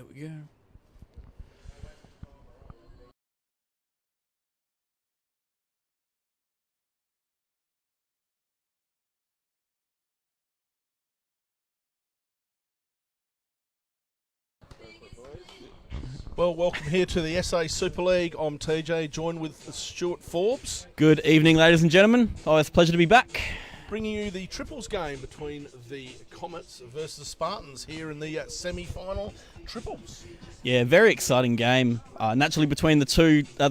There we go. Well, welcome here to the SA Super League. I'm TJ, joined with Stuart Forbes. Good evening, ladies and gentlemen. Oh, it's a pleasure to be back. Bringing you the triples game between the Comets versus the Spartans here in the semi-final triples. Yeah, very exciting game. Naturally between the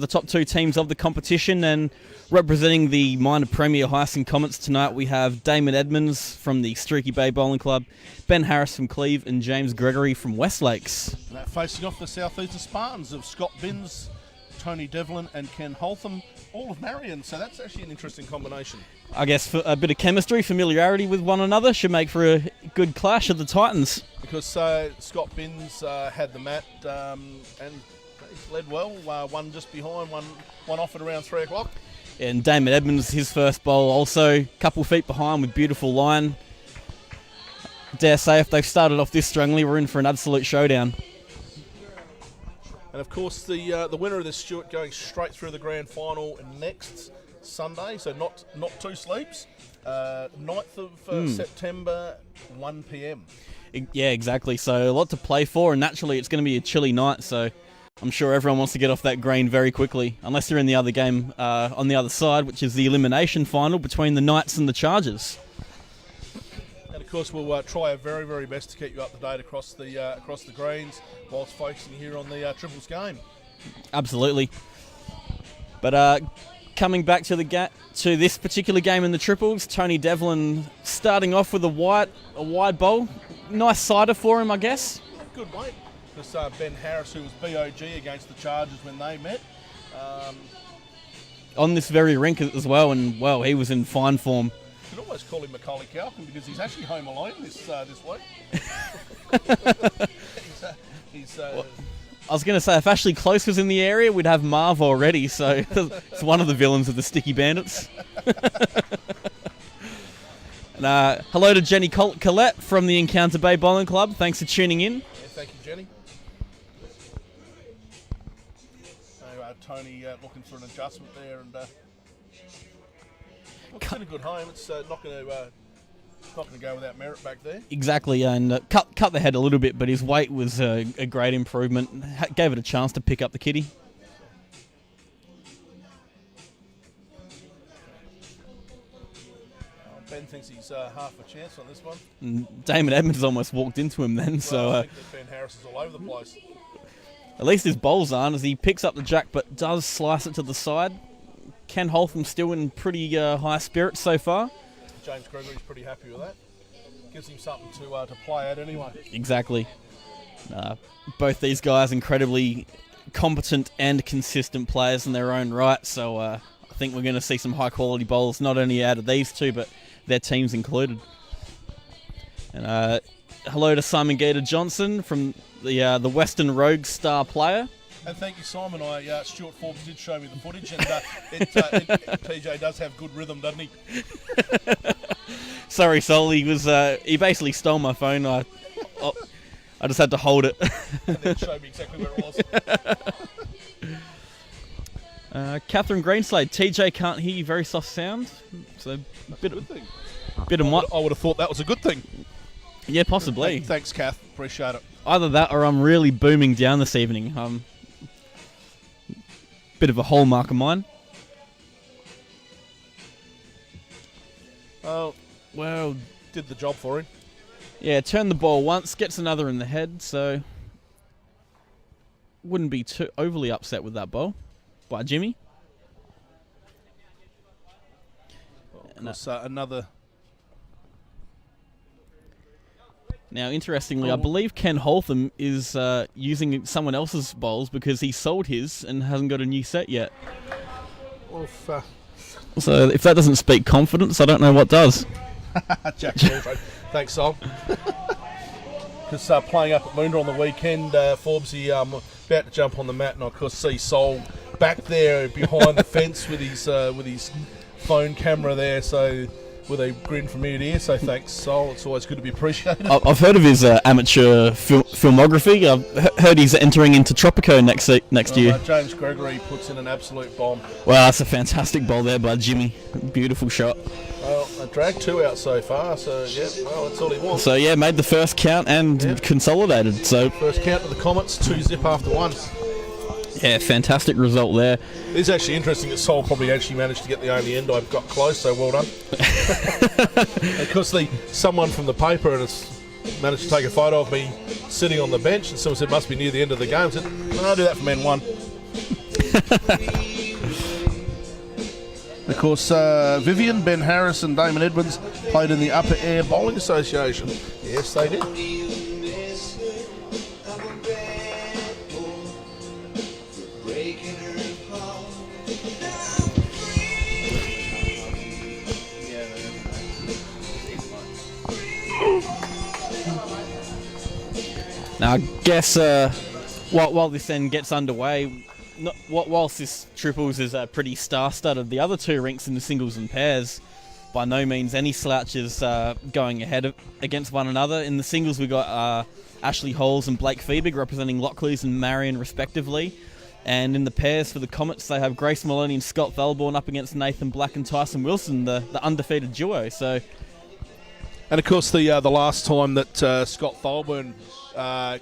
top two teams of the competition, and representing the minor premier Heysen Comets tonight, we have Damon Edmonds from the Streaky Bay Bowling Club, Ben Harris from Cleve, and James Gregory from Westlakes. And that facing off the Southeastern Spartans of Scott Binns, Tony Devlin and Ken Holtham, all of Marion. So that's actually an interesting combination. I guess for a bit of chemistry, familiarity with one another should make for a good clash of the Titans. Because Scott Binns had the mat and he's led well, one just behind, one off at around 3 o'clock. And Damon Edmonds, his first bowl also, a couple feet behind with beautiful line. Dare say if they've started off this strongly, we're in for an absolute showdown. And of course the winner of this, Stuart, going straight through the grand final next Sunday, so not 2 sleeps. 9th of September, 1 p.m. Yeah, exactly. So a lot to play for, and naturally it's going to be a chilly night, so I'm sure everyone wants to get off that green very quickly, unless you're in the other game on the other side, which is the elimination final between the Knights and the Chargers. And of course we'll try our very, very best to keep you up to date across the greens whilst focusing here on the triples game. Absolutely. But coming back to this particular game in the triples, Tony Devlin starting off with a wide bowl. Nice sider for him, I guess. Good weight. This Ben Harris, who was BOG against the Chargers when they met. On this very rink as well, and well, he was in fine form. You could almost call him Macaulay Culkin because he's actually home alone this week. Well, I was going to say, if Ashley Close was in the area, we'd have Marv already, so it's one of the villains of the Sticky Bandits. And, hello to Jenny Collette from the Encounter Bay Bowling Club. Thanks for tuning in. Yeah, thank you, Jenny. So, Tony looking for an adjustment there, and it's been a good home. It's not going to go without merit back there. Exactly, and cut the head a little bit, but his weight was a great improvement. Gave it a chance to pick up the kitty. Ben thinks he's half a chance on this one. And Damon Edmonds almost walked into him then. Well, I think that Ben Harris is all over the place. At least his bowls aren't, as he picks up the jack but does slice it to the side. Ken Holtham still in pretty high spirits so far. James Gregory's pretty happy with that. Gives him something to play at anyway. Exactly. Both these guys incredibly competent and consistent players in their own right, so I think we're going to see some high quality bowls not only out of these two but their teams included. And hello to Simon Gator Johnson from the Western Rogue star player. And thank you, Simon. Stuart Forbes did show me the footage, and TJ does have good rhythm, doesn't he? Sorry, Sol. He basically stole my phone. I just had to hold it. And then show me exactly where it was. Catherine Greenslade, TJ can't hear you. Very soft sound. So good thing. I would have thought that was a good thing. Yeah, possibly. Thanks, Kath. Appreciate it. Either that or I'm really booming down this evening. Bit of a hallmark of mine. Oh, well, did the job for him. Yeah, turn the ball once, gets another in the head, so wouldn't be too overly upset with that ball by Jimmy. Well, another. Now, interestingly, I believe Ken Holtham is using someone else's bowls because he sold his and hasn't got a new set yet. Well, so if that doesn't speak confidence, I don't know what does. Jack thanks, Sol. Because playing up at Moondah on the weekend, Forbesy about to jump on the mat, and I of course see Sol back there behind the fence with his phone camera there. So with a grin from ear to ear. So thanks, Sol. It's always good to be appreciated. I've heard of his amateur filmography. I've heard he's entering into Tropico next year. James Gregory puts in an absolute bomb. Well, that's a fantastic bowl there by Jimmy. Beautiful shot. Well, I dragged 2 out so far, so yeah, well, that's all he wants. So yeah, made the first count and consolidated. So first count to the Comets, 2-zip after 1. Yeah, fantastic result there. It's actually interesting that Sol probably actually managed to get the only end. I've got close, so well done. Because someone from the paper has managed to take a photo of me sitting on the bench, and someone said must be near the end of the game. I said, no, I'll do that for men 1. Of course, Vivian, Ben Harris and Damon Edmonds played in the Upper Air Bowling Association. Yes, they did. Now, I guess while this then gets underway, whilst this triples is pretty star-studded, the other 2 rinks in the singles and pairs, by no means any slouches going ahead against one another. In the singles, we got Ashley Halls and Blake Feebig representing Lockleys and Marion respectively. And in the pairs for the Comets, they have Grace Maloney and Scott Thelborn up against Nathan Black and Tyson Wilson, the undefeated duo. So, and of course, the last time that Scott Thelborn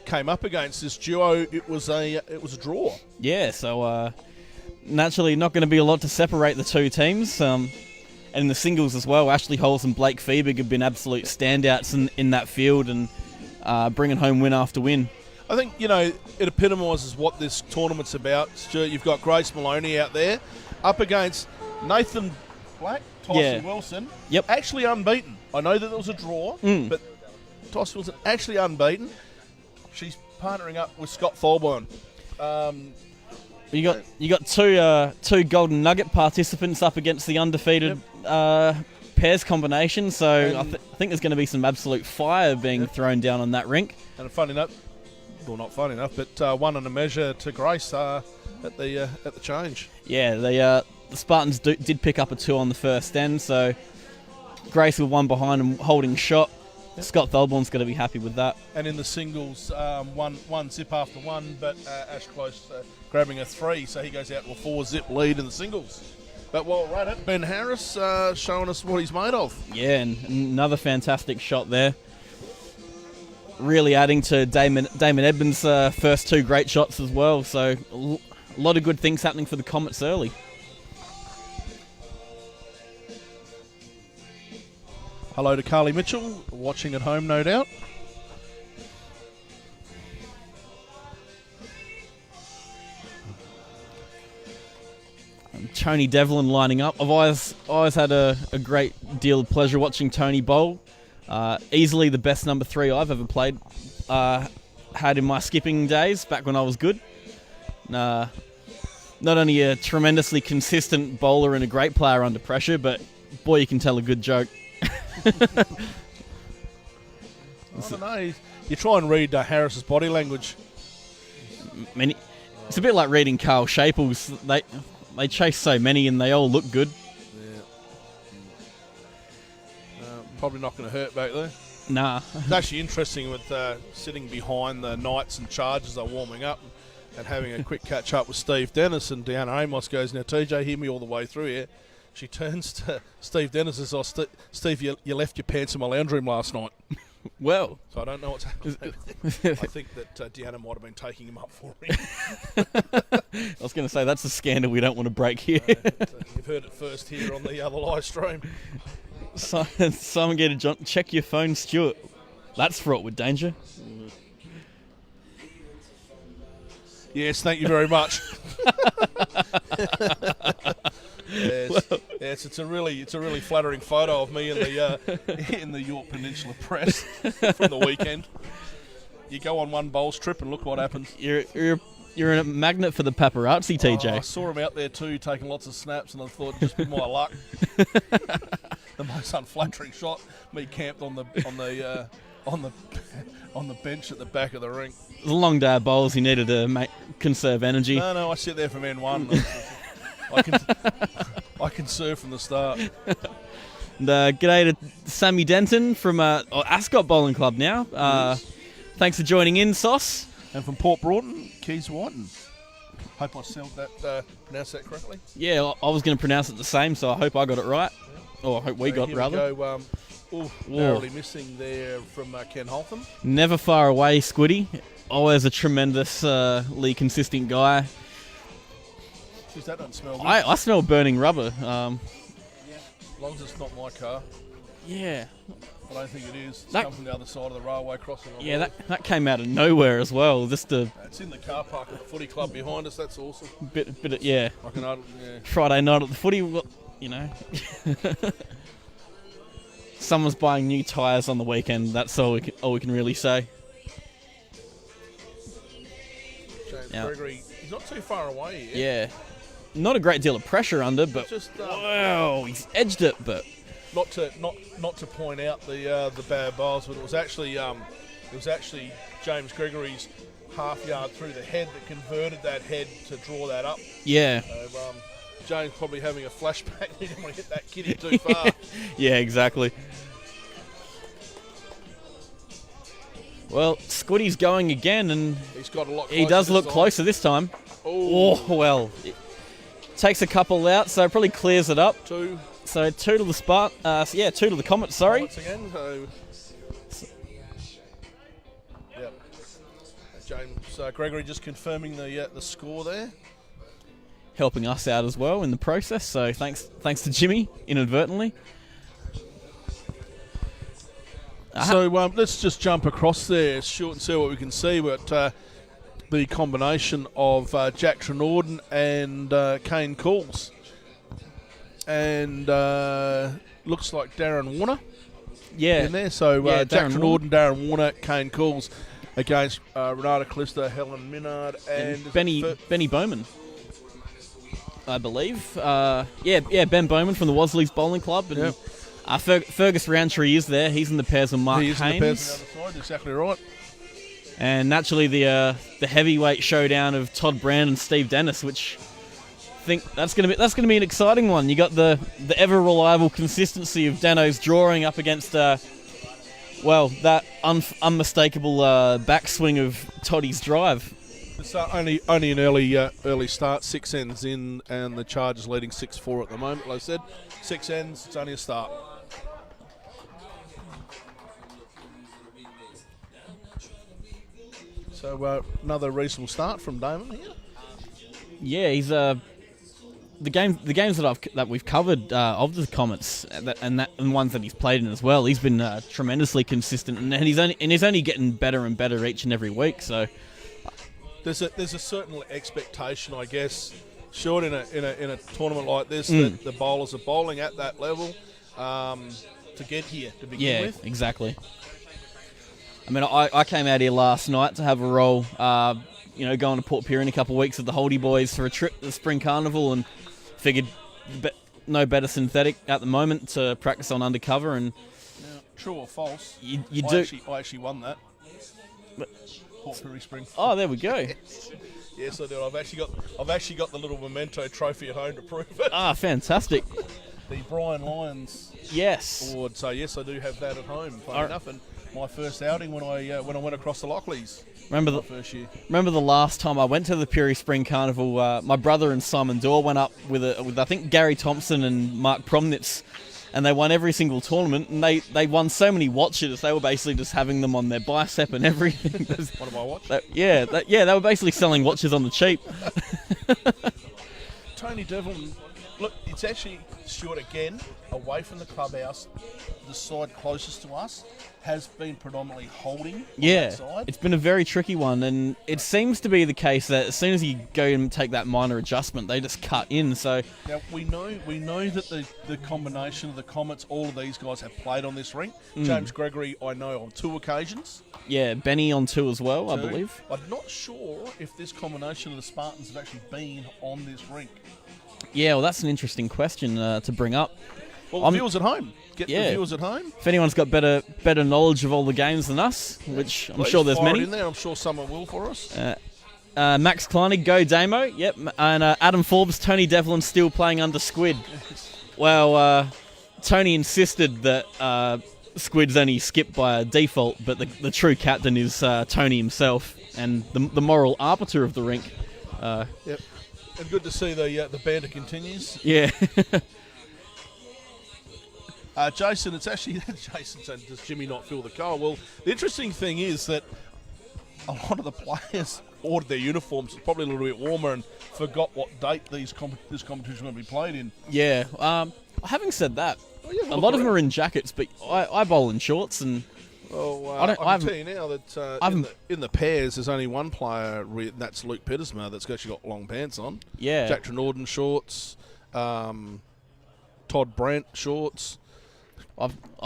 came up against this duo, it was a draw. Yeah, so naturally not going to be a lot to separate the 2 teams. And in the singles as well, Ashley Halls and Blake Feebig have been absolute standouts in that field and bringing home win after win. I think, it epitomises what this tournament's about. Stuart, you've got Grace Maloney out there up against Nathan Black, Tyson Wilson. Yep. Actually unbeaten. I know that there was a draw, but Tyson Wilson actually unbeaten. She's partnering up with Scott Thelborn. You got two Golden Nugget participants up against the undefeated pairs combination. So I think there's going to be some absolute fire being thrown down on that rink. And funny enough, well, not funny enough, but one on a measure to Grace at the change. Yeah, the Spartans did pick up a 2 on the first end. So Grace with 1 behind and holding shot. Scott Thelborn's going to be happy with that. And in the singles, one zip after 1, but Ash Close grabbing a 3, so he goes out to a 4-zip lead in the singles. But while we're at it, Ben Harris showing us what he's made of. Yeah, and another fantastic shot there. Really adding to Damon Edmonds' first 2 great shots as well. So a lot of good things happening for the Comets early. Hello to Carly Mitchell, watching at home, no doubt. And Tony Devlin lining up. I've always had a great deal of pleasure watching Tony bowl. Easily the best number 3 I've ever played. Had in my skipping days back when I was good. Not only a tremendously consistent bowler and a great player under pressure, but boy, you can tell a good joke. I don't know. You try and read Harris's body language. It's a bit like reading Carl Shaples. They chase so many and they all look good. Yeah. Probably not going to hurt back there. Nah. It's actually interesting with sitting behind the Knights and Chargers are warming up and having a quick catch up with Steve Dennis, and Deanna Amos goes, now TJ, hear me all the way through here. She turns to Steve Dennis and says, oh, Steve, you left your pants in my lounge room last night. Well. So I don't know what's happening. I think that Deanna might have been taking him up for him. I was going to say, that's a scandal we don't want to break here. You've heard it first here on the live stream. Simon Gator John, check your phone, Stuart. That's fraught with danger. Yes, thank you very much. Yes, it's a really flattering photo of me in the York Peninsula Press from the weekend. You go on one bowls trip and look what happens. You're a magnet for the paparazzi, TJ. I saw him out there too, taking lots of snaps, and I thought just with my luck, the most unflattering shot. Me camped on the bench at the back of the ring. It was a long day of bowls. He needed to conserve energy. No, I sit there from N1. I can serve from the start. And, g'day to Sammy Denton from Ascot Bowling Club now. Thanks for joining in, Sauce. And from Port Broughton, Keys Whiten. Hope I pronounced that correctly. Yeah, I was going to pronounce it the same, so I hope I got it right. Or I hope we got it, rather. Narrowly missing there from Ken Holtham. Never far away, Squiddy. Always a tremendously consistent guy. Jeez, that doesn't smell good. I smell burning rubber. As long as it's not my car. Yeah. I don't think it is. It's come from the other side of the railway crossing. Yeah, that came out of nowhere as well. Just it's in the car park at the footy club behind us. That's awesome. Bit of, yeah. Yeah. Friday night at the footy, you know. Someone's buying new tyres on the weekend. That's all we can really say. James Gregory, he's not too far away. Yeah. Not a great deal of pressure under, but just, wow, he's edged it. But not to point out the bad bowls, but it was actually James Gregory's half yard through the head that converted that head to draw that up. Yeah. So, James probably having a flashback. He didn't want to hit that kitty too far. Yeah, exactly. Well, Squiddy's going again, and he's got a lot. He does look closer this time. Oh well, it takes a couple out, so it probably clears it up. Two. So 2 to the Spartans. 2 to the Comets. Sorry. Comets again. So, yep. James Gregory just confirming the score there. Helping us out as well in the process. So thanks to Jimmy inadvertently. So let's just jump across there, Stuart, and see what we can see. But the combination of Jack Trenorden and Kane Cools. And looks like Darren Warner in there. So Jack Trenorden, Darren Warner, Kane Cools against Renata Callisto, Helen Minard, and Benny Bowman, I believe. Ben Bowman from the Wasleys Bowling Club. And Fergus Roundtree is there. He's in the pairs with Mark Haynes. He is in the pairs on the other side, exactly right. And naturally the heavyweight showdown of Todd Brand and Steve Dennis, which I think that's going to be an exciting one. You got the ever reliable consistency of Dano's drawing up against that unmistakable backswing of Toddy's drive. It's only an early start, 6 ends in, and the Chargers leading 6-4 at the moment. Like I said, 6 ends, it's only a start. So another reasonable start from Damon here. Yeah, he's the games that we've covered of the Comets and ones that he's played in as well. He's been tremendously consistent, and he's only getting better and better each and every week. So there's a certain expectation, I guess, short in a tournament like this that the bowlers are bowling at that level to get here to begin with. Yeah, exactly. I mean, I came out here last night to have a roll, going to Port Pirie in a couple of weeks with the Holdy boys for a trip to the Spring Carnival, and figured no better synthetic at the moment to practice on undercover. And now, true or false? I actually won that. Port Pirie Spring. Oh, there we go. Yes, I do. I've actually got the little memento trophy at home to prove it. Ah, fantastic. The Brian Lyons award. So yes, I do have that at home. Funny enough, and my first outing when I went across the Lockleys. Remember the first year. Remember the last time I went to the Pirie Spring Carnival? My brother and Simon Dorr went up with I think Gary Thompson and Mark Promnitz, and they won every single tournament. And they won so many watches. They were basically just having them on their bicep and everything. What am I watch? They were basically selling watches on the cheap. Tony Devlin. Look, it's actually Stuart again away from the clubhouse. The side closest to us has been predominantly holding. Yeah, that side. It's been a very tricky one, and it seems to be the case that as soon as you go and take that minor adjustment, they just cut in. So now we know that the combination of the Comets, all of these guys have played on this rink. James Gregory, I know on 2 occasions. Yeah, Benny on 2 as well, I believe. I'm not sure if this combination of the Spartans have actually been on this rink. Yeah, well, that's an interesting question to bring up. Well, viewers at home. Get the viewers at home. If anyone's got better knowledge of all the games than us, which I'm sure there's many. In there. I'm sure someone will for us. Max Kleinig, go Damo. Yep. And Adam Forbes, Tony Devlin still playing under Squid. Well, Tony insisted that Squid's only skipped by a default, but the true captain is Tony himself and the moral arbiter of the rink. Yep. And good to see the banter continues. Yeah. Jason, it's actually Jason saying, does Jimmy not feel the cold? Well, the interesting thing is that a lot of the players ordered their uniforms. It's probably a little bit warmer and forgot what date this competition is going to be played in. Yeah. Having said that, a lot of them are in jackets, but I bowl in shorts and. Well, I can tell you now that in the pairs, there's only one player, that's Luke Pittersma, that's actually got long pants on. Yeah. Jack Trenorden shorts, Todd Brandt shorts.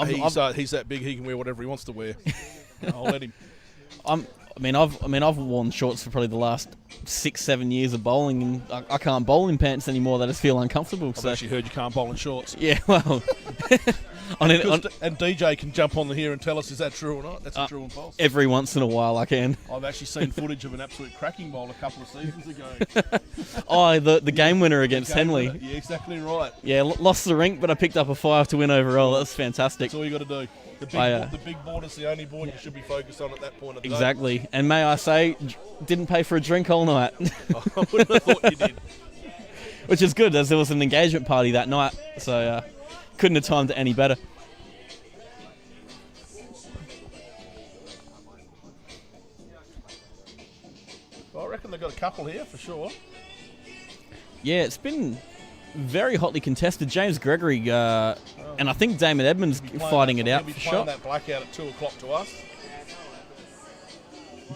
He's that big, he can wear whatever he wants to wear. I'll let him. I've worn shorts for probably the last 6-7 years of bowling, and I can't bowl in pants anymore. They just feel uncomfortable. I've actually heard you can't bowl in shorts. Yeah, well. And DJ can jump on here and tell us, is that true or not? That's a true and false. Every once in a while I can. I've actually seen footage of an absolute cracking bowl a couple of seasons ago. The game winner against Henley. Yeah, exactly right. Yeah, lost the rink, but I picked up a 5 to win overall. That's fantastic. That's all you got to do. The big board is the only board you should be focused on at that point of the day. Exactly. And may I say, didn't pay for a drink all night. I wouldn't have thought you did. Which is good, as there was an engagement party that night, so couldn't have timed it any better. Well, I reckon they've got a couple here for sure. Yeah, it's been very hotly contested. James Gregory and I think Damon Edmonds fighting it out for shot. That blackout at 2 o'clock to us.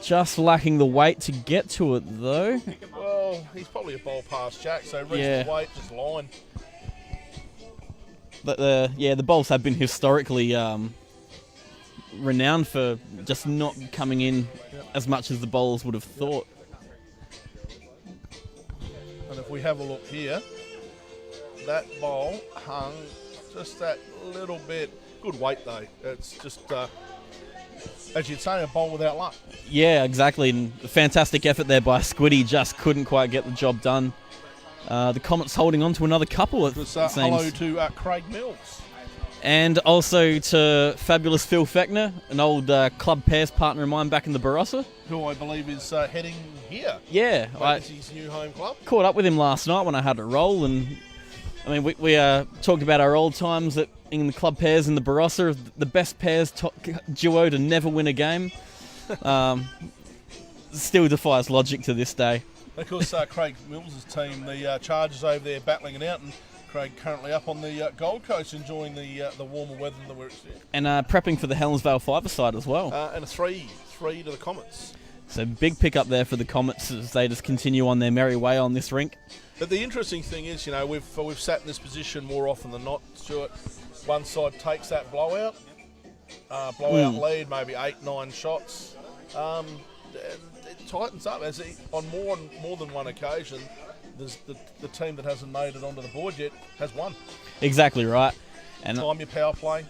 Just lacking the weight to get to it, though. Well, he's probably a bowl past Jack, so reasonable weight, just line. But the bowls have been historically renowned for just not coming in as much as the bowlers would have thought. And if we have a look here, that bowl hung just that little bit. Good weight though. It's just, as you'd say, a bowl without luck. Yeah, exactly. And a fantastic effort there by Squiddy. Just couldn't quite get the job done. The Comets holding on to another couple. Hello to Craig Mills. And also to fabulous Phil Fechner, an old club pairs partner of mine back in the Barossa. Who I believe is heading here. Yeah. It's his new home club. Caught up with him last night when I had a roll, and I mean, we talked about our old times in the club pairs in the Barossa, the best pairs duo to never win a game. Still defies logic to this day. Of course, Craig Mills' team, the Chargers over there battling it out, and Craig currently up on the Gold Coast enjoying the warmer weather than we're experiencing. And prepping for the Helensvale five-a-side as well. And a three to the Comets. So big pick up there for the Comets as they just continue on their merry way on this rink. But the interesting thing is, we've sat in this position more often than not, Stuart. One side takes that blowout lead, maybe 8-9 shots. It tightens up as on more than one occasion. The team that hasn't made it onto the board yet has won. Exactly right. And time your power play.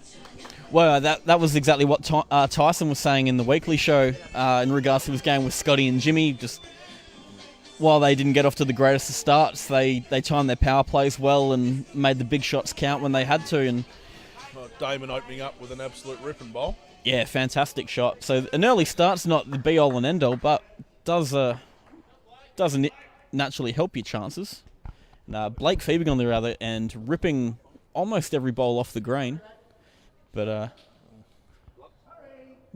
Well, that was exactly what Tyson was saying in the weekly show in regards to his game with Scotty and Jimmy. Just while they didn't get off to the greatest of starts, they timed their power plays well and made the big shots count when they had to. And Damon opening up with an absolute ripping bowl. Yeah, fantastic shot. So an early start's not the be-all and end-all, but doesn't naturally help your chances. Blake Feebing on the other end, ripping almost every bowl off the green. But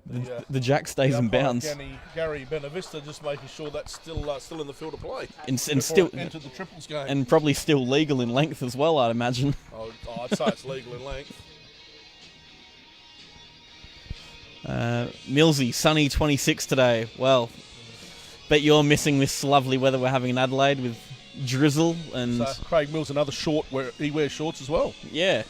the jack stays in bounds. Gary Benavista just making sure that's still in the field of play. And still entered the triples game. And probably still legal in length as well, I'd imagine. I'd say it's legal in length. Millsy, sunny 26 today. Well, bet you're missing this lovely weather we're having in Adelaide with drizzle and... So Craig Mills, another short where he wears shorts as well. Yeah.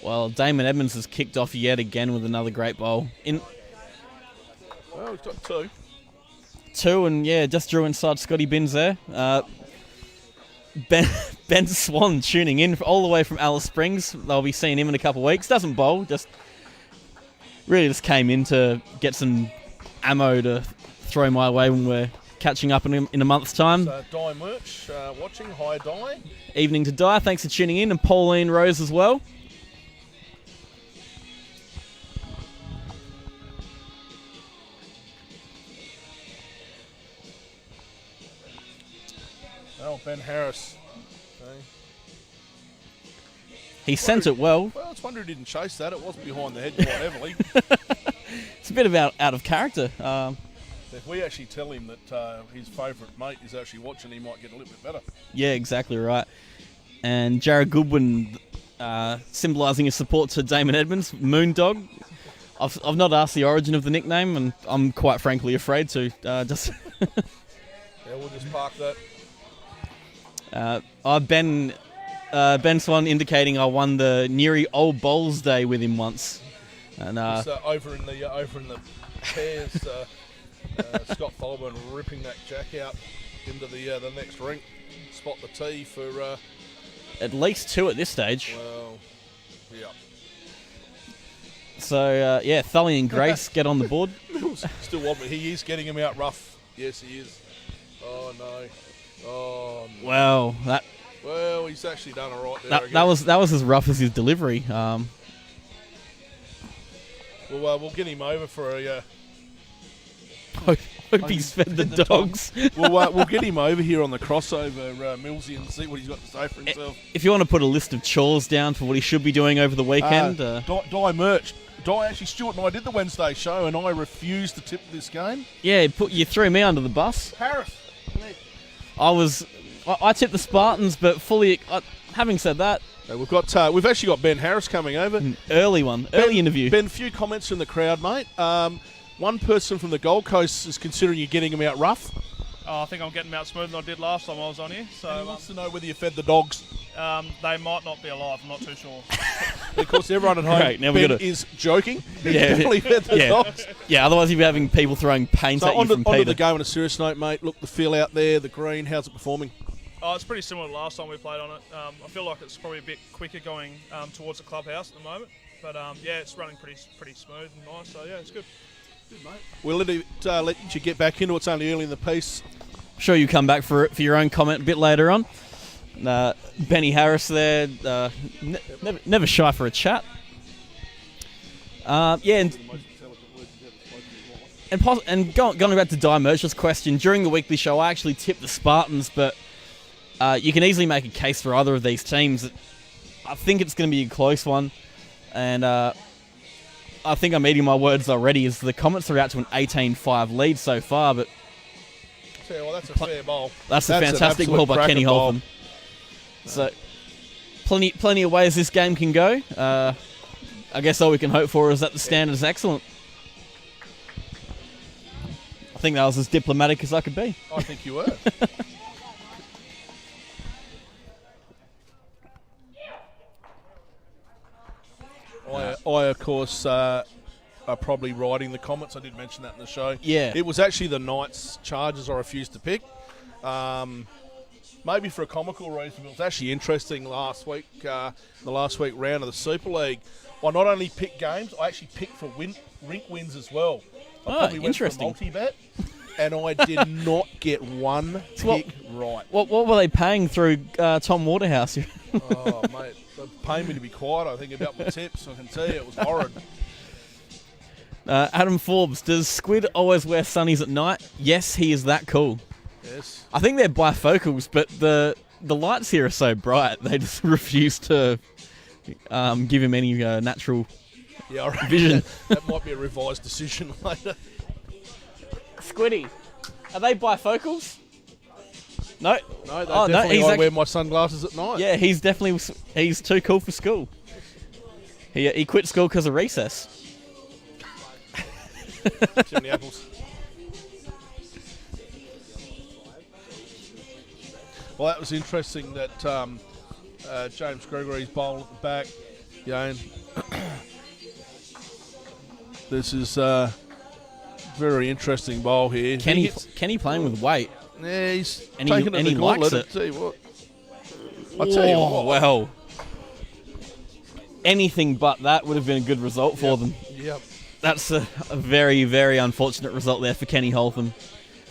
Well, Damon Edmonds has kicked off yet again with another great bowl. Well, he's got two. Two, and yeah, just drew inside Scotty Binns there. Ben Swan tuning in all the way from Alice Springs. They'll be seeing him in a couple of weeks. Doesn't bowl, just came in to get some ammo to throw my way when we're catching up in a month's time. So, Di Merch watching. Hi, Di. Evening to Di. Thanks for tuning in. And Pauline Rose as well. Oh, Ben Harris. Okay. He sent it well. Well, it's wonder he didn't chase that. It was behind the head quite heavily. It's a bit out of character. If we actually tell him that his favourite mate is actually watching, he might get a little bit better. Yeah, exactly right. And Jared Goodwin symbolising his support to Damon Edmonds, Moondog. I've not asked the origin of the nickname, and I'm quite frankly afraid to. Just yeah, we'll just park that. Ben Swan indicating I won the Neary Old Bowls Day with him once, and over in the pairs, Scott Folburn ripping that jack out into the next rink. Spot the tee for at least 2 at this stage. Well, yeah. So Thully and Grace get on the board. Still want me. He is getting him out rough. Yes, he is. Oh no. Oh no. Wow, Well, he's actually done all right there. That was as rough as his delivery. We'll get him over for a. Hope he's fed the dogs. We'll get him over here on the crossover, Millsy, and see what he's got to say for himself. If you want to put a list of chores down for what he should be doing over the weekend, Di Merch. Actually, Stuart and I did the Wednesday show, and I refused to tip this game. Yeah, you threw me under the bus. Harris. I tipped the Spartans, but fully. Having said that, we've actually got Ben Harris coming over. An early interview. Ben, a few comments from the crowd, mate. One person from the Gold Coast is considering you getting him out rough. I think I'm getting him out smoother than I did last time I was on here. So he wants to know whether you fed the dogs. They might not be alive. I'm not too sure. Of course, everyone at home Ben is joking. He definitely fed the dogs. Yeah, otherwise you'd be having people throwing paint at you from Peter. Onto the game on a serious note, mate. Look, the feel out there, the green, how's it performing? It's pretty similar to last time we played on it. I feel like it's probably a bit quicker going towards the clubhouse at the moment. But it's running pretty smooth and nice. So yeah, it's good. Good, mate. We'll let you get back into it. It's only early in the piece. I'm sure you come back for your own comment a bit later on. Benny Harris there, never shy for a chat. And going back to Di Merchant's question, during the weekly show I actually tipped the Spartans, but you can easily make a case for either of these teams. I think it's going to be a close one, and I think I'm eating my words already, as the Comets are out to an 18-5 lead so far, but well, that's a fair bowl. That's a fantastic bowl by Kenny Holcomb. So, plenty of ways this game can go. I guess all we can hope for is that the standard is excellent. I think that was as diplomatic as I could be. I think you were. I of course, are probably riding the Comets. I did mention that in the show. Yeah. It was actually the Knights Chargers I refused to pick. Maybe for a comical reason, but it was actually interesting last week, the last week round of the Super League. I not only picked games, I actually picked for rink wins as well. I probably went for a multi-bet, and I did not get one pick right. What were they paying through Tom Waterhouse? Oh, mate, they paid me to be quiet, I think, about my tips. I can tell you, it was horrid. Adam Forbes, does Squid always wear sunnies at night? Yes, he is that cool. Yes. I think they're bifocals, but the lights here are so bright, they just refuse to give him any natural vision. That might be a revised decision later. Squiddy, are they bifocals? No. No, definitely I wear my sunglasses at night. Yeah, he's too cool for school. He quit school because of recess. Too many apples. Well, that was interesting that James Gregory's bowl at the back. This is very interesting bowl here. Kenny playing with weight. Yeah, he's and taking it he the likes gauntlet. it. I tell you what. Well, anything but that would have been a good result for them. Yep. That's a very, very unfortunate result there for Kenny Holtham.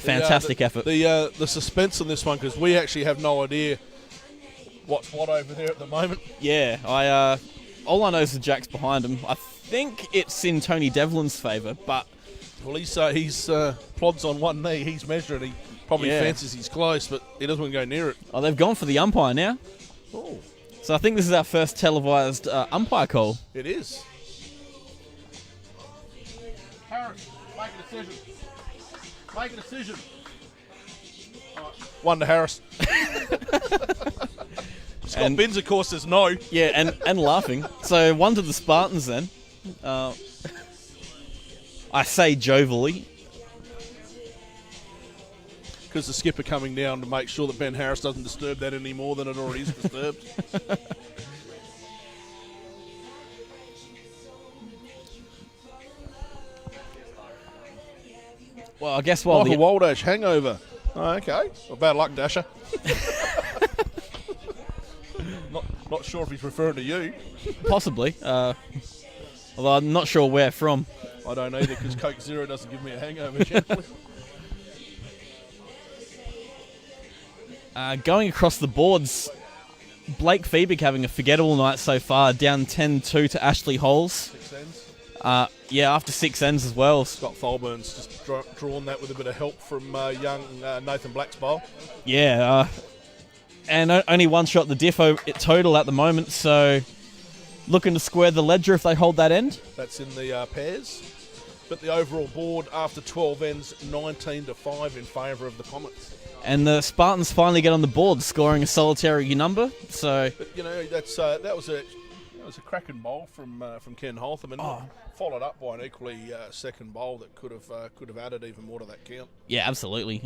fantastic effort. The suspense on this one, because we actually have no idea what's what over there at the moment. Yeah, all I know is the Jack's behind him. I think it's in Tony Devlin's favour, but... Well, he's plods on one knee. He's measuring. He probably fancies he's close, but he doesn't want to go near it. Oh, they've gone for the umpire now. Oh. So I think this is our first televised umpire call. It is. Harris, make a decision. Make a decision. Right. One to Harris. Scott Binns, of course, says no. Yeah, and laughing. So one to the Spartans then. I say jovially. Because the skipper coming down to make sure that Ben Harris doesn't disturb that any more than it already is disturbed. Well, I guess while Michael Waldash hangover. Oh, okay. Well, bad luck, Dasher. Not sure if he's referring to you. Possibly. Although I'm not sure where from. I don't either, because Coke Zero doesn't give me a hangover generally. Going across the boards, Blake Feebick having a forgettable night so far, down 10-2 to Ashley Holes. 6 ends. After 6 ends as well. Scott Tholburn's just drawn that with a bit of help from young Nathan Black's bowl. Yeah, and only one shot the diff total at the moment, so looking to square the ledger if they hold that end. That's in the pairs. But the overall board after 12 ends, 19-5 in favour of the Comets. And the Spartans finally get on the board, scoring a solitary number. So, but, that was a cracking bowl from Ken Holtham, and followed up by an equally second bowl that could have added even more to that count. Yeah, absolutely.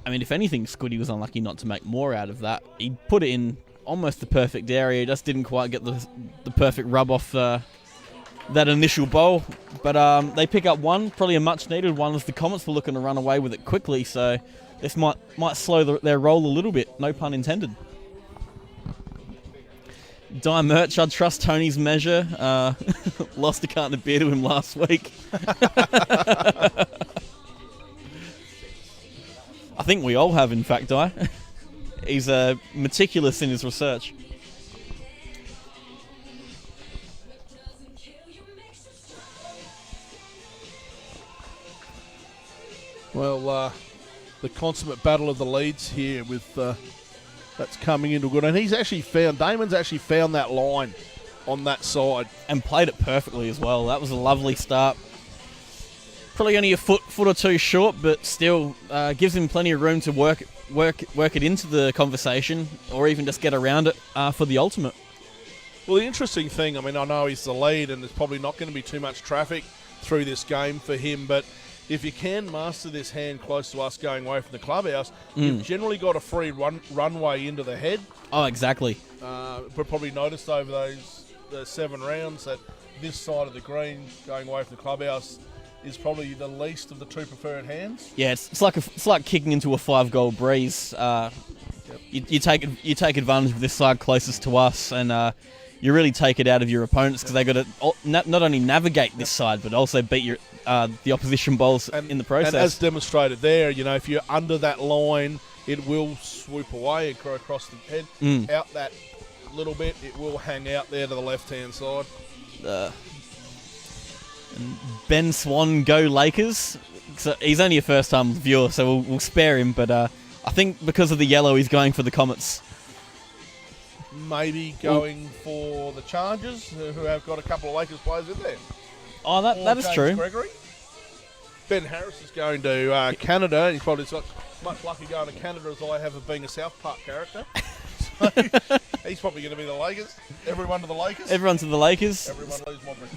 If anything, Scuddy was unlucky not to make more out of that. He put it in almost the perfect area, just didn't quite get the perfect rub off that initial bowl. But they pick up one, probably a much needed one, as the Comets were looking to run away with it quickly. So this might slow their roll a little bit, no pun intended. Di Merch, I'd trust Tony's measure. Lost a carton of beer to him last week. I think we all have, in fact, Di. He's meticulous in his research. Well, the consummate battle of the leads here with that's coming into good. And Damon's actually found that line on that side. And played it perfectly as well. That was a lovely start. Probably only a foot or two short, but still gives him plenty of room to work it into the conversation, or even just get around it for the ultimate. Well, the interesting thing, I know he's the lead, and there's probably not going to be too much traffic through this game for him, but if you can master this hand close to us going away from the clubhouse, you've generally got a free runway into the head. Oh, exactly. But probably noticed over the 7 rounds that this side of the green going away from the clubhouse is probably the least of the two preferred hands. Yeah, it's like kicking into a 5-goal breeze. You take advantage of this side closest to us, and you really take it out of your opponents, because they got to not only navigate this side but also beat the opposition bowls in the process. And as demonstrated there, if you're under that line, it will swoop away and go across the head. Out that little bit, it will hang out there to the left-hand side. And Ben Swan, go Lakers. So he's only a first-time viewer, so we'll spare him. But I think because of the yellow, he's going for the Comets. Maybe going for the Chargers, who have got a couple of Lakers players in there. Oh, that is James true. Gregory. Ben Harris is going to Canada. He's probably got as much luck going to Canada as I have of being a South Park character. So he's probably going to be the Lakers. Everyone to the Lakers. Everyone to the Lakers. Everyone lose Montgomery.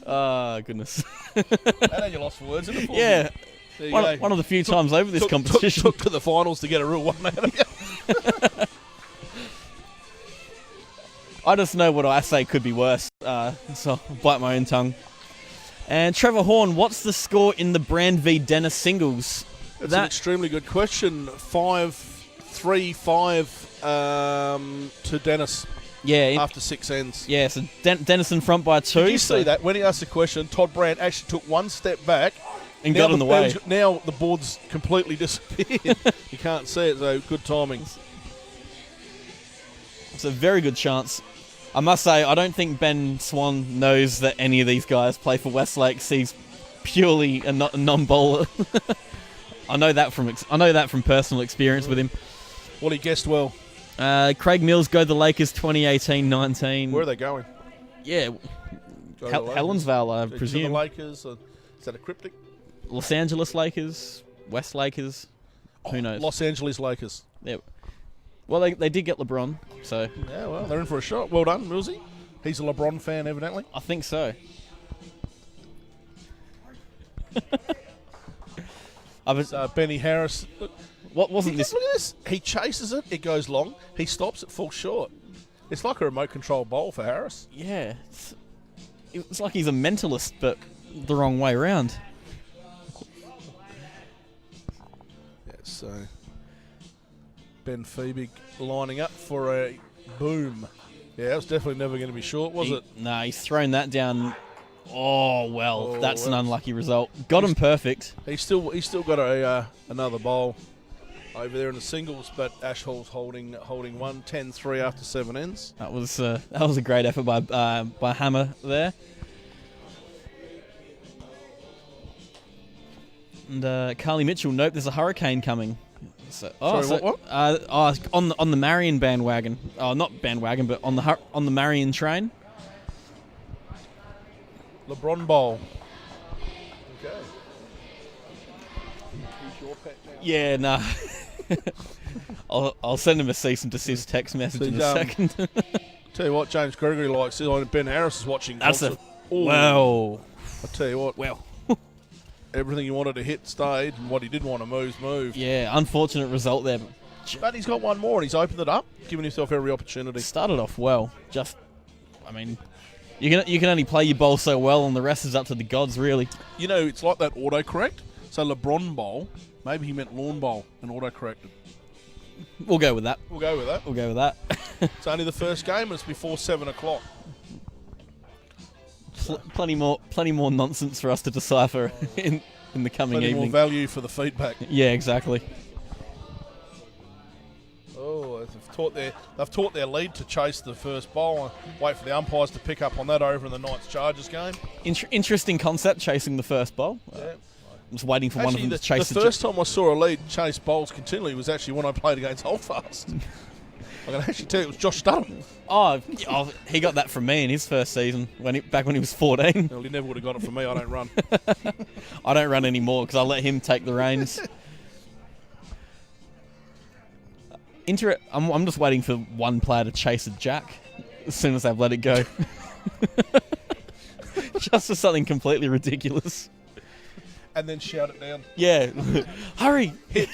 Oh, goodness. And you lost for words in it. Yeah. One of the few times over this competition. Took to the finals to get a real one out of you. I just know what I say could be worse, so I'll bite my own tongue. And Trevor Horn, what's the score in the Brand v Dennis singles? That's an extremely good question. 5-3-5 to Dennis. Yeah, after 6 ends. Yeah, so Denison front by 2. Did you see that? When he asked the question, Todd Brandt actually took one step back. And got in the way. Now the board's completely disappeared. You can't see it, so good timing. It's a very good chance. I must say, I don't think Ben Swan knows that any of these guys play for Westlake. He's purely a non-bowler. I know that from personal experience with him. Well, he guessed well. Craig Mills go to the Lakers 2018-19. Where are they going? Yeah, Helensvale, I presume. The Lakers. Is that a cryptic? Los Angeles Lakers, West Lakers. Who knows? Los Angeles Lakers. Yeah. Well, they did get LeBron, so... Yeah, well, they're in for a shot. Well done, Millsy. He's a LeBron fan, evidently. I think so. Benny Harris. What wasn't this? Look at this. He chases it. It goes long. He stops. It falls short. It's like a remote control bowl for Harris. Yeah. It's like he's a mentalist, but the wrong way around. Yeah, so... Ben Feebig lining up for a boom. Yeah, it was definitely never going to be short, was it? No, he's thrown that down. Oh, well, that's an unlucky result. Got him perfect. He's still got another bowl over there in the singles, but Ash Hall's holding 1-10-3 after 7 ends. That was a great effort by Hammer there. And Carly Mitchell, nope, there's a hurricane coming. So, what? On the Marion bandwagon. Oh, not bandwagon, but on the Marion train. LeBron Bowl. Okay. He's your pet now. Yeah, nah. I'll send him a cease and desist text message in a second. Tell you what, James Gregory likes it. Ben Harris is watching. Wow. I tell you what. Well. Everything he wanted to hit stayed, and what he didn't want to moved. Yeah, unfortunate result there. But he's got one more, and he's opened it up, giving himself every opportunity. Started off well. You can only play your bowl so well, and the rest is up to the gods, really. You know, it's like that autocorrect. So LeBron Bowl, maybe he meant lawn bowl and autocorrected. We'll go with that. We'll go with that. It's only the first game, and it's before 7 o'clock. Plenty more nonsense for us to decipher in the coming evening. Plenty more value for the feedback. Yeah, exactly. Oh, they've taught their lead to chase the first bowl and wait for the umpires to pick up on that over in the Knights Chargers game. Interesting concept, chasing the first bowl. Yeah. I'm just waiting for one of them to chase the first time I saw a lead chase bowls continually was actually when I played against Holdfast. I can actually tell you it was Josh Studham. Oh, he got that from me in his first season, back when he was 14. Well, he never would have got it from me. I don't run. I don't run anymore because I let him take the reins. I'm just waiting for one player to chase a jack as soon as they've let it go. Just for something completely ridiculous. And then shout it down. Yeah. Hurry! Hit.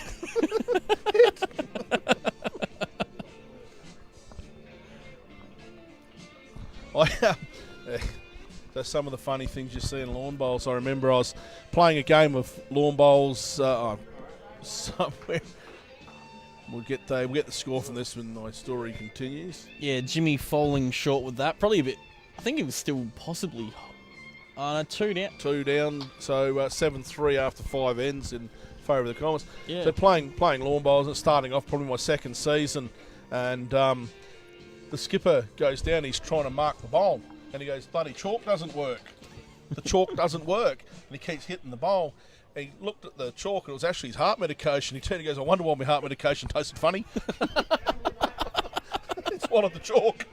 That's some of the funny things you see in lawn bowls. I remember I was playing a game of lawn bowls somewhere. We'll get the score from this when my story continues. Yeah, Jimmy falling short with that. Probably a bit. I think he was still possibly 2 down. 2 down. So 7-3 after 5 ends in favour of the Comets. Yeah. So playing lawn bowls and starting off probably my second season, and the skipper goes down. He's trying to mark the bowl, and he goes, "Bloody chalk doesn't work. The chalk doesn't work," and he keeps hitting the bowl. He looked at the chalk, and it was actually his heart medication. He turned and goes, "I wonder why my heart medication tasted funny." It's one of the chalk.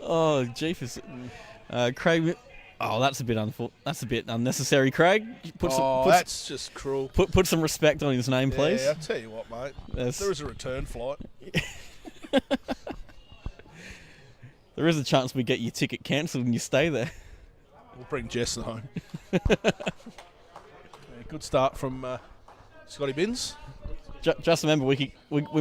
Oh, jeepers. Craig. Oh, that's a bit unnecessary, Craig. That's just cruel. Put some respect on his name, please. Yeah, I'll tell you what, mate. There is a return flight. There is a chance we get your ticket cancelled and you stay there. We'll bring Jess home. Yeah, good start from Scotty Binns. Just remember, we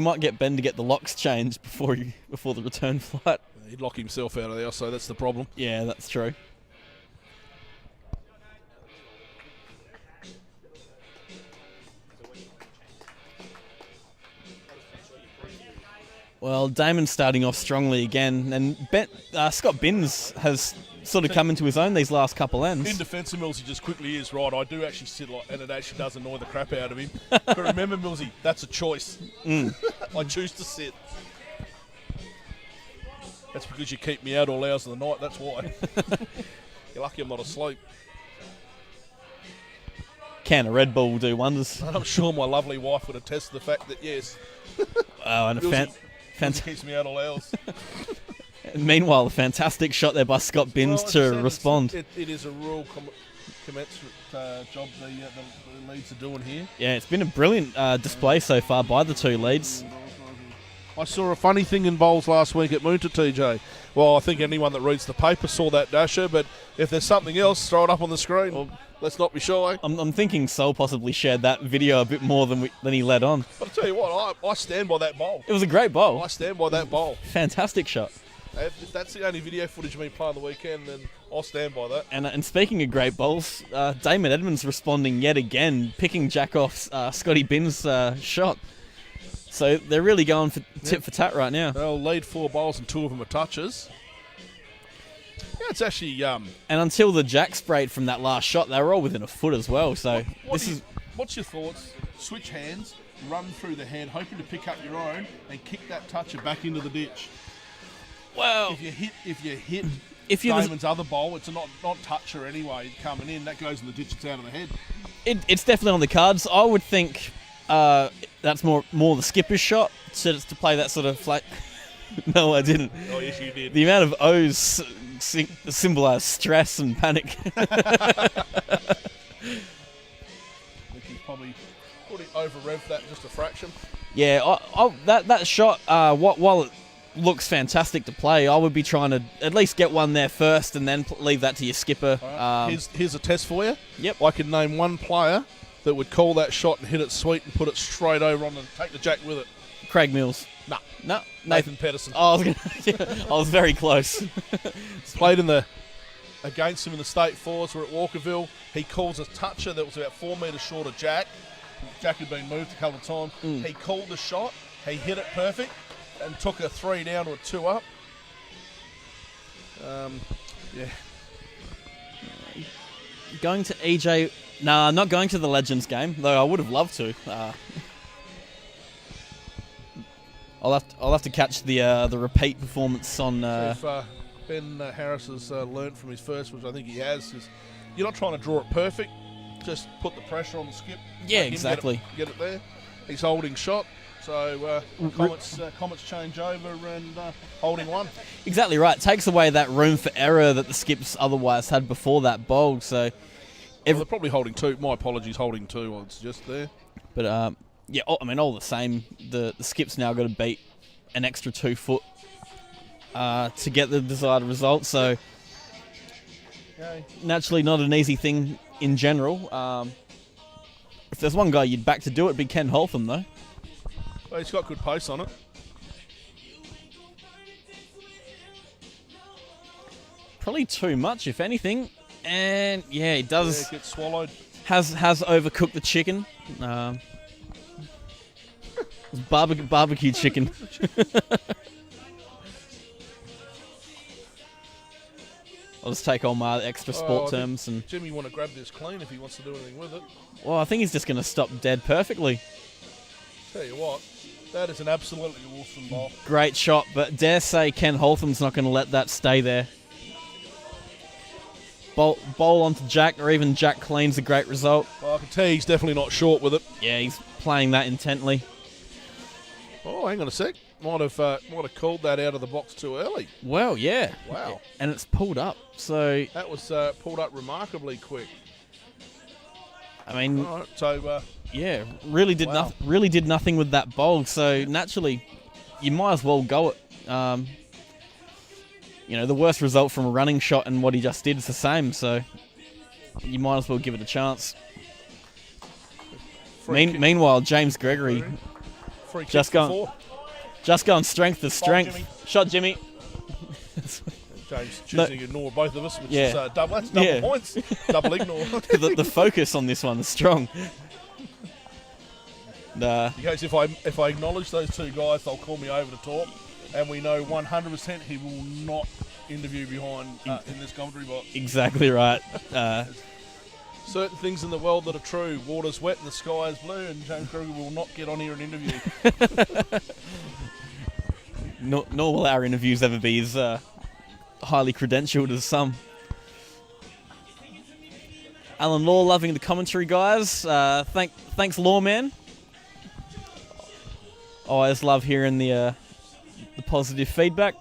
might get Ben to get the locks changed before the return flight. He'd lock himself out of there, so that's the problem. Yeah, that's true. Well, Damon's starting off strongly again, and Scott Binns has sort of come into his own these last couple ends. In defence of Millsy, just quickly is right. I do actually sit, and it actually does annoy the crap out of him. But remember, Millsy, that's a choice. I choose to sit. That's because you keep me out all hours of the night. That's why. You're lucky I'm not asleep. Can a Red Bull will do wonders. And I'm sure my lovely wife would attest to the fact that yes. Oh, and keeps me out all hours. Meanwhile, a fantastic shot there by Scott Binns to respond. It is a real commensurate job the leads are doing here. Yeah, it's been a brilliant display so far by the two leads. I saw a funny thing in bowls last week at Moonta, TJ. Well, I think anyone that reads the paper saw that dasher, but if there's something else, throw it up on the screen. Well, let's not be shy. I'm thinking Sol possibly shared that video a bit more than he let on. But I'll tell you what, I stand by that bowl. It was a great bowl. I stand by that bowl. Fantastic shot. If that's the only video footage of me playing the weekend, then I'll stand by that. And speaking of great bowls, Damon Edmonds responding yet again, picking Jack off Scotty Binns' shot. So they're really going for tit for tat right now. They'll lead 4 bowls and 2 of them are touches. Yeah, it's actually... And until the Jack sprayed from that last shot, they were all within a foot as well. So what's your thoughts? Switch hands, run through the hand, hoping to pick up your own, and kick that toucher back into the ditch. Well, if you hit Damon's other bowl, it's a not toucher anyway coming in. That goes in the ditch. It's out of the head. It's definitely on the cards. I would think that's more the skipper's shot to play that sort of flat. No, I didn't. Oh yes, you did. The amount of O's symbolise stress and panic. I think he's probably over-revved that just a fraction. Yeah, that shot, while it looks fantastic to play, I would be trying to at least get one there first and then leave that to your skipper. Right. Here's a test for you. Yep. I can name one player that would call that shot and hit it sweet and put it straight over on and take the Jack with it. Craig Mills. No. Nathan Pedersen. Oh, I was very close. Played against him in the state fours. We're at Walkerville. He calls a toucher that was about 4 metres short of Jack. Jack had been moved a couple of times. He called the shot. He hit it perfect and took a 3 down to a 2 up. Yeah. Going to EJ... Nah, not going to the Legends game, though I would have loved to. I'll have to catch the repeat performance on... If Ben Harris has learnt from his first, which I think he has, is you're not trying to draw it perfect, just put the pressure on the skip. Yeah, exactly. Get it there. He's holding shot. So Comets change over and holding one. Exactly right. Takes away that room for error that the skips otherwise had before that bowl. So they're probably holding 2. My apologies, holding 2. It's just there. But yeah, I mean, all the same, the skips now got to beat an extra 2 foot to get the desired result. So naturally, not an easy thing in general. If there's one guy you'd back to do it, it'd be Ken Holtham, though. Well, he's got good pace on it. Probably too much, if anything. And yeah, it does. Yeah, it gets swallowed. Has overcooked the chicken. Barbecue chicken. I'll just take all my extra sport terms and. Jimmy want to grab this clean if he wants to do anything with it. Well, I think he's just going to stop dead perfectly. Tell you what, that is an absolutely awesome ball. Great shot, but dare say Ken Holtham's not going to let that stay there. Bowl onto Jack, or even Jack cleans a great result. Well, I can tell you he's definitely not short with it. Yeah, he's playing that intently. Oh, hang on a sec. Might have called that out of the box too early. Well, yeah. Wow. And it's pulled up, so... That was pulled up remarkably quick. I mean... Right, so... yeah, really did nothing with that bowl, so naturally, you might as well go it. You know, the worst result from a running shot and what he just did is the same, so you might as well give it a chance. Meanwhile, James Gregory just going strength to strength. Jimmy. Shot Jimmy. James choosing to ignore both of us, which Yeah. is double points. Double ignore. The focus on this one is strong. In case if I acknowledge those two guys, they'll call me over to talk, and we know 100% he will not interview behind in this commentary box. Exactly right. Certain things in the world that are true. Water's wet and the sky is blue, and James Kruger will not get on here and interview. Nor will our interviews ever be as highly credentialed as some. Alan Law loving the commentary, guys. Thanks, Lawman. Always love hearing the positive feedback.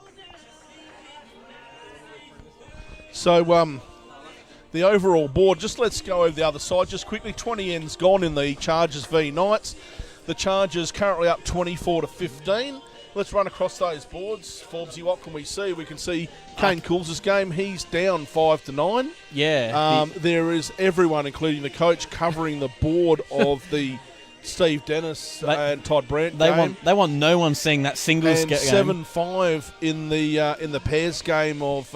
So, the overall board, just let's go over the other side just quickly. 20 ends gone in the Chargers v Knights. The Chargers currently up 24-15. Let's run across those boards. Forbesy, what can we see? We can see Kane Coulls' game. He's down 5-9. Yeah. There is everyone, including the coach, covering the board of the Steve Dennis and Todd Brandt game. They want no one seeing that singles and game. 7-5 in the pairs game of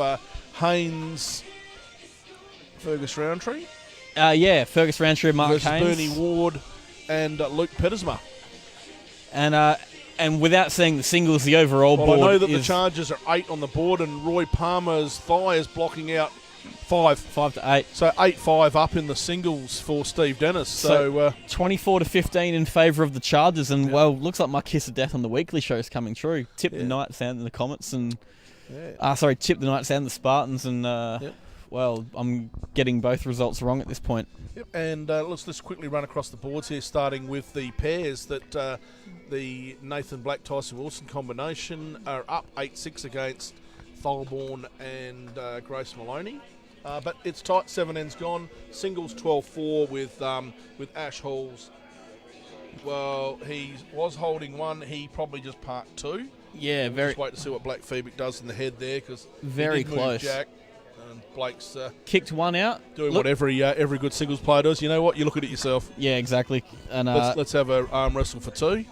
Haynes, Fergus Roundtree. Fergus Roundtree, Mark versus Haynes. Bernie Ward and Luke Pettersma. And without seeing the singles, the overall board I know that the Chargers are 8 on the board, and Roy Palmer's thigh is blocking out 5. 5-8. So 8-5 up in the singles for Steve Dennis. So 24-15 in favour of the Chargers, and looks like my kiss of death on the weekly show is coming true. Tip the Knights and the Comets, and tip the Knights and the Spartans, and I'm getting both results wrong at this point. Yep. And let's just quickly run across the boards here, starting with the pairs that the Nathan Black-Tyson Wilson combination are up 8-6 against Tholborn and Grace Maloney. But it's tight, 7 ends gone. Singles 12-4 with Ash Halls. Well, he was holding one. He probably just parked 2. Yeah, We'll just wait to see what Black Phoebic does in the head there, because very close. Jack, and Blake's kicked one out. Doing what every good singles player does. You know what? You look at it yourself. Yeah, exactly. And let's have a arm wrestle for 2.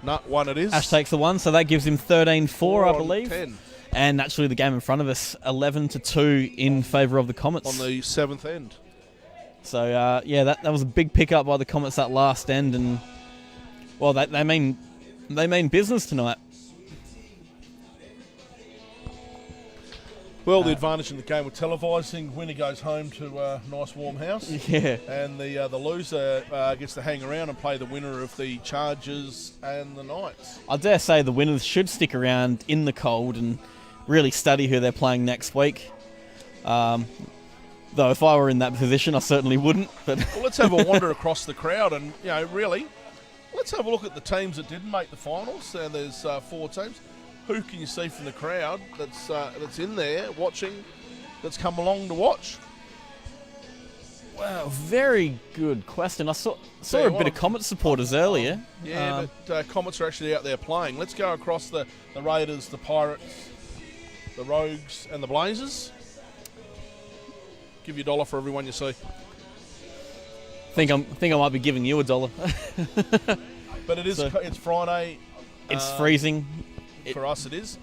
No, 1 it is. Ash takes the 1, so that gives him 13-4, I believe. 10. And naturally, the game in front of us, 11-2 in favour of the Comets on the 7th end. So that was a big pickup by the Comets that last end, and they mean business tonight. Well, the advantage in the game with televising, winner goes home to a nice warm house. Yeah. And the loser gets to hang around and play the winner of the Chargers and the Knights. I dare say the winners should stick around in the cold and really study who they're playing next week. Though if I were in that position, I certainly wouldn't. But well, let's have a wander across the crowd and, really, let's have a look at the teams that didn't make the finals. There's 4 teams. Who can you see from the crowd that's in there watching, that's come along to watch? Wow, very good question. I saw a bit of Comet supporters earlier. Yeah, but Comets are actually out there playing. Let's go across the Raiders, the Pirates, the Rogues, and the Blazers. Give you $1 for everyone you see. Think I might be giving you $1. But it's Friday. It's freezing. For us, it is.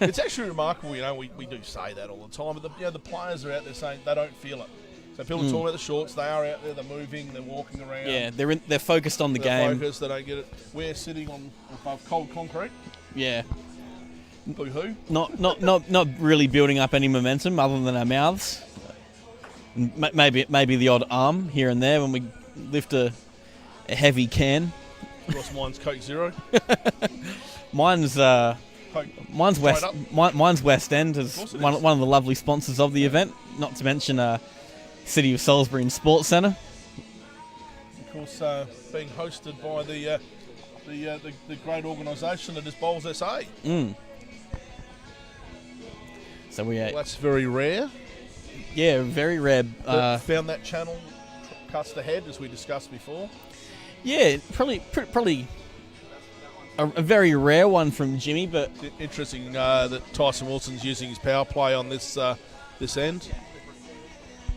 It's actually remarkable, we do say that all the time, but the players are out there saying they don't feel it. So people talk about the shorts, they are out there, they're moving, they're walking around. Yeah, they're focused on the game. Focused, they don't get it. We're sitting on above cold concrete. Yeah. Boo-hoo. Not really building up any momentum other than our mouths. Maybe the odd arm here and there when we lift a heavy can. Of course, mine's Coke Zero. Mine's West End, is one of the lovely sponsors of the event. Not to mention City of Salisbury and Sports Centre. Of course, being hosted by the great organisation that is Bowls SA. So that's very rare. Yeah, very rare. Found that channel cuts the head, as we discussed before. Yeah, probably. A very rare one from Jimmy, but interesting that Tyson Wilson's using his power play on this end,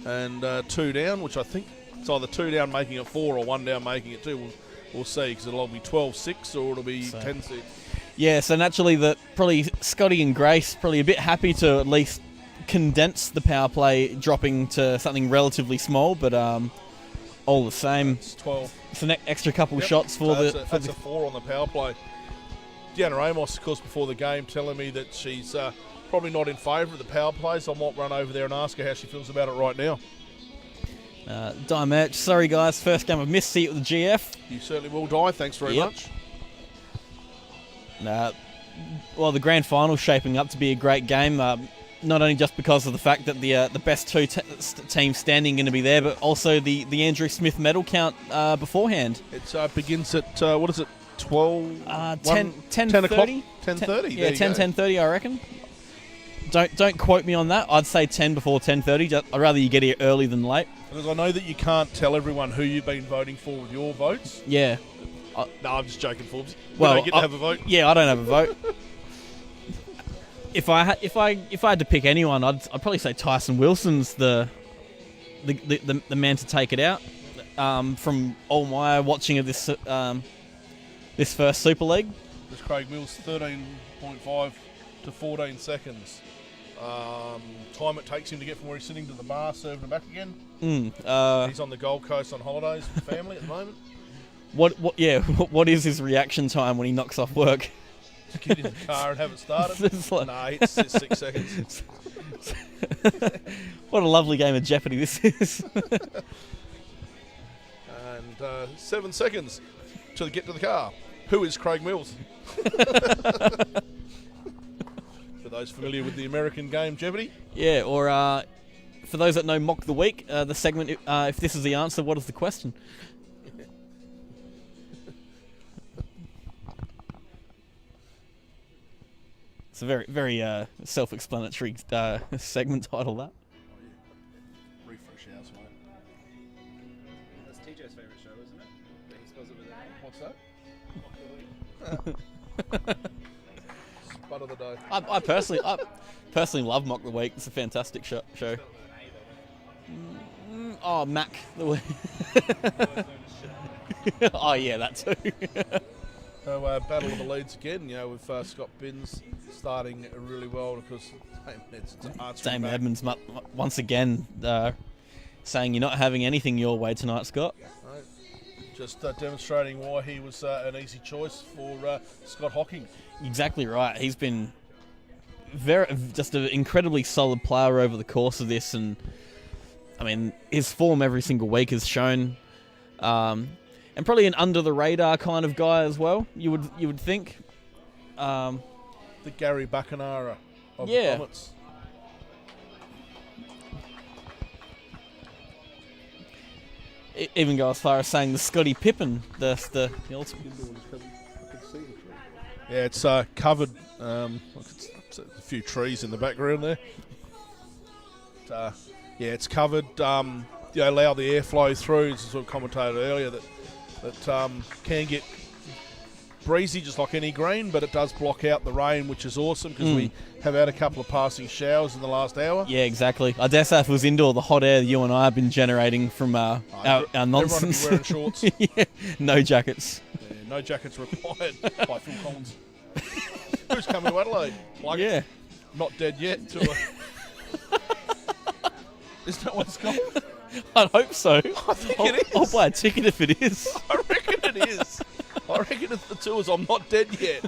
and 2 down, which I think it's either 2 down making it 4 or 1 down making it 2. We'll see, because it'll be 12-6 or it'll be 10-6. Yeah, so naturally probably Scotty and Grace probably a bit happy to at least condense the power play, dropping to something relatively small, but all the same, it's 12. It's an extra couple Yep. shots for So the. that's a 4 on the power play. Deanna Amos, of course, before the game, telling me that she's probably not in favour of the power play, so I might run over there and ask her how she feels about it right now. Die match. Sorry, guys. First game I've missed. See you at the GF. You certainly will, Di. Thanks very much. Well, the grand final's shaping up to be a great game. Not only just because of the fact that the best two teams standing going to be there, but also the Andrew Smith medal count beforehand. It begins at, what is it, 12? 10 o'clock? 10:30? 10:30. Yeah, 10:30, I reckon. Don't quote me on that. I'd say 10 before 10:30. I'd rather you get here early than late. Because I know that you can't tell everyone who you've been voting for with your votes. Yeah. No, I'm just joking, Forbes. Well, We don't get to have a vote. Yeah, I don't have a vote. If I had to pick anyone, I'd probably say Tyson Wilson's the man to take it out. From all my watching of this first Super League. There's Craig Mills, 13.5 to 14 seconds. Time it takes him to get from where he's sitting to the bar, serving him back again. He's on the Gold Coast on holidays with family at the moment. What is his reaction time when he knocks off work? Just get in the car and have it started. It's 6 seconds. What a lovely game of Jeopardy this is. And 7 seconds to get to the car. Who is Craig Mills? For those familiar with the American game Jeopardy. Yeah, or for those that know Mock the Week, the segment, if this is the answer, what is the question? It's a very, very self-explanatory segment title, that. Refresh house, mate. That's TJ's favourite show, isn't it? But he spells it with What's that? Spud of the day. I personally love Mock the Week. It's a fantastic show. Oh, Mac the Week. Oh yeah, that too. So battle of the leads again. With Scott Binns starting really well because Damon Edmonds once again saying you're not having anything your way tonight, Scott. Right. Just demonstrating why he was an easy choice for Scott Hocking. Exactly right. He's been just an incredibly solid player over the course of this, and I mean his form every single week has shown. And probably an under the radar kind of guy as well. You would think. The Gary Bacanara of the Comets. Even go as far as saying the Scotty Pippen, the ultimate. Yeah, it's covered. It's a few trees in the background there. It's covered. Allow the airflow through. As I sort of commentated earlier, that can get breezy just like any green, but it does block out the rain, which is awesome because we have had a couple of passing showers in the last hour. Yeah, exactly. I dare say if it was indoor, the hot air that you and I have been generating from our nonsense. Everyone would be wearing shorts. Yeah, no jackets. Yeah, no jackets required by Phil Collins. Who's coming to Adelaide? Yeah. Not dead yet. Is that what it's called? I'd hope so. I think it is. I'll buy a ticket if it is. I reckon it is. I reckon it's the tours. I'm not dead yet.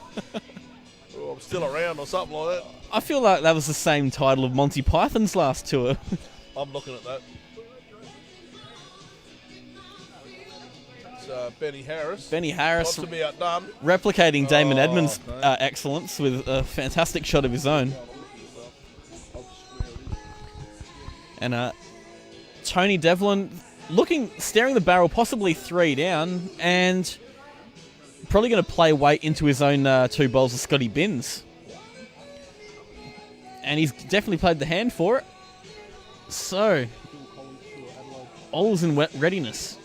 Oh, I'm still around or something like that. I feel like that was the same title of Monty Python's last tour. I'm looking at that. It's Benny Harris. Benny Harris Not to be outdone. replicating Damon Edmonds' no. excellence with a fantastic shot of his own. And Tony Devlin staring the barrel, possibly 3 down, and probably going to play weight into his own 2 bowls of Scotty Binns. And he's definitely played the hand for it. So, all is in readiness.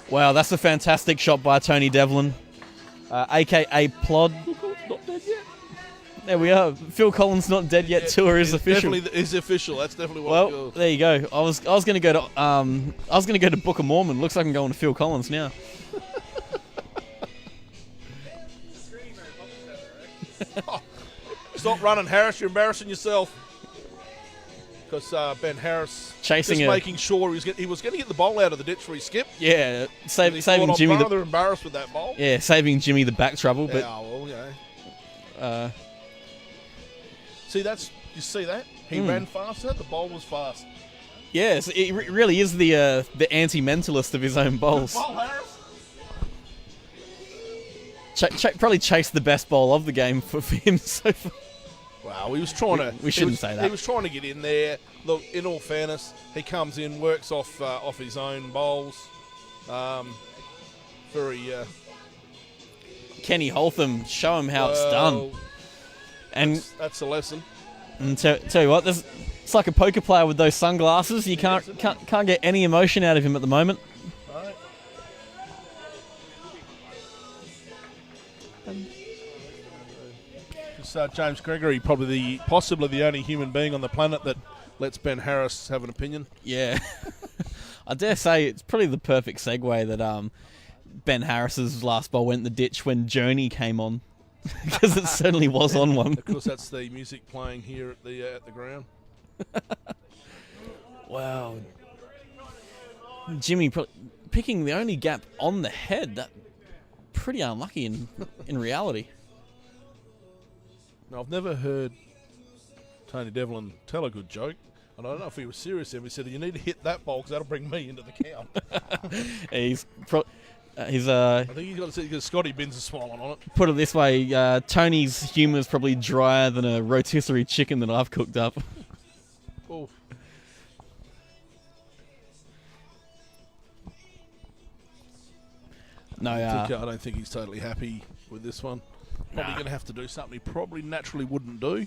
Wow, that's a fantastic shot by Tony Devlin, a.k.a. Plod. Not dead yet. There we are. Phil Collins not dead yet. Tour is official. Definitely is official. That's definitely what. Well, there you go. I was going to go to Book of Mormon. Looks like I'm going to Phil Collins now. Stop running, Harris. You're embarrassing yourself. Because Ben Harris chasing just making sure he was going to get the bowl out of the ditch where he skipped. Yeah, Saving Jimmy I'm rather embarrassed with that bowl. Yeah, saving Jimmy the back trouble. But see you see that he ran faster. The bowl was fast. Yes, it really is the anti-mentalist of his own bowls. Bowl, Harris. Probably chased the best bowl of the game for him so far. Wow, he was trying to. We shouldn't say that. He was trying to get in there. Look, in all fairness, he comes in, works off his own bowls. Kenny Holtham, show him how it's done. And that's a lesson. And tell you what, it's like a poker player with those sunglasses. You can't get any emotion out of him at the moment. Right. James Gregory, possibly the only human being on the planet that lets Ben Harris have an opinion. Yeah. I dare say it's probably the perfect segue that Ben Harris's last bowl went in the ditch when Joni came on. Because it certainly was on one. Of course, that's the music playing here at the ground. Wow. Jimmy picking the only gap on the head. That pretty unlucky in reality. Now, I've never heard Tony Devlin tell a good joke. And I don't know if he was serious there, but he said, you need to hit that bowl because that'll bring me into the count. I think he's got to see because Scotty Binns is smiling on it. Put it this way, Tony's humour is probably drier than a rotisserie chicken that I've cooked up. Oh. No, I don't think he's totally happy with this one. Probably going to have to do something he probably naturally wouldn't do.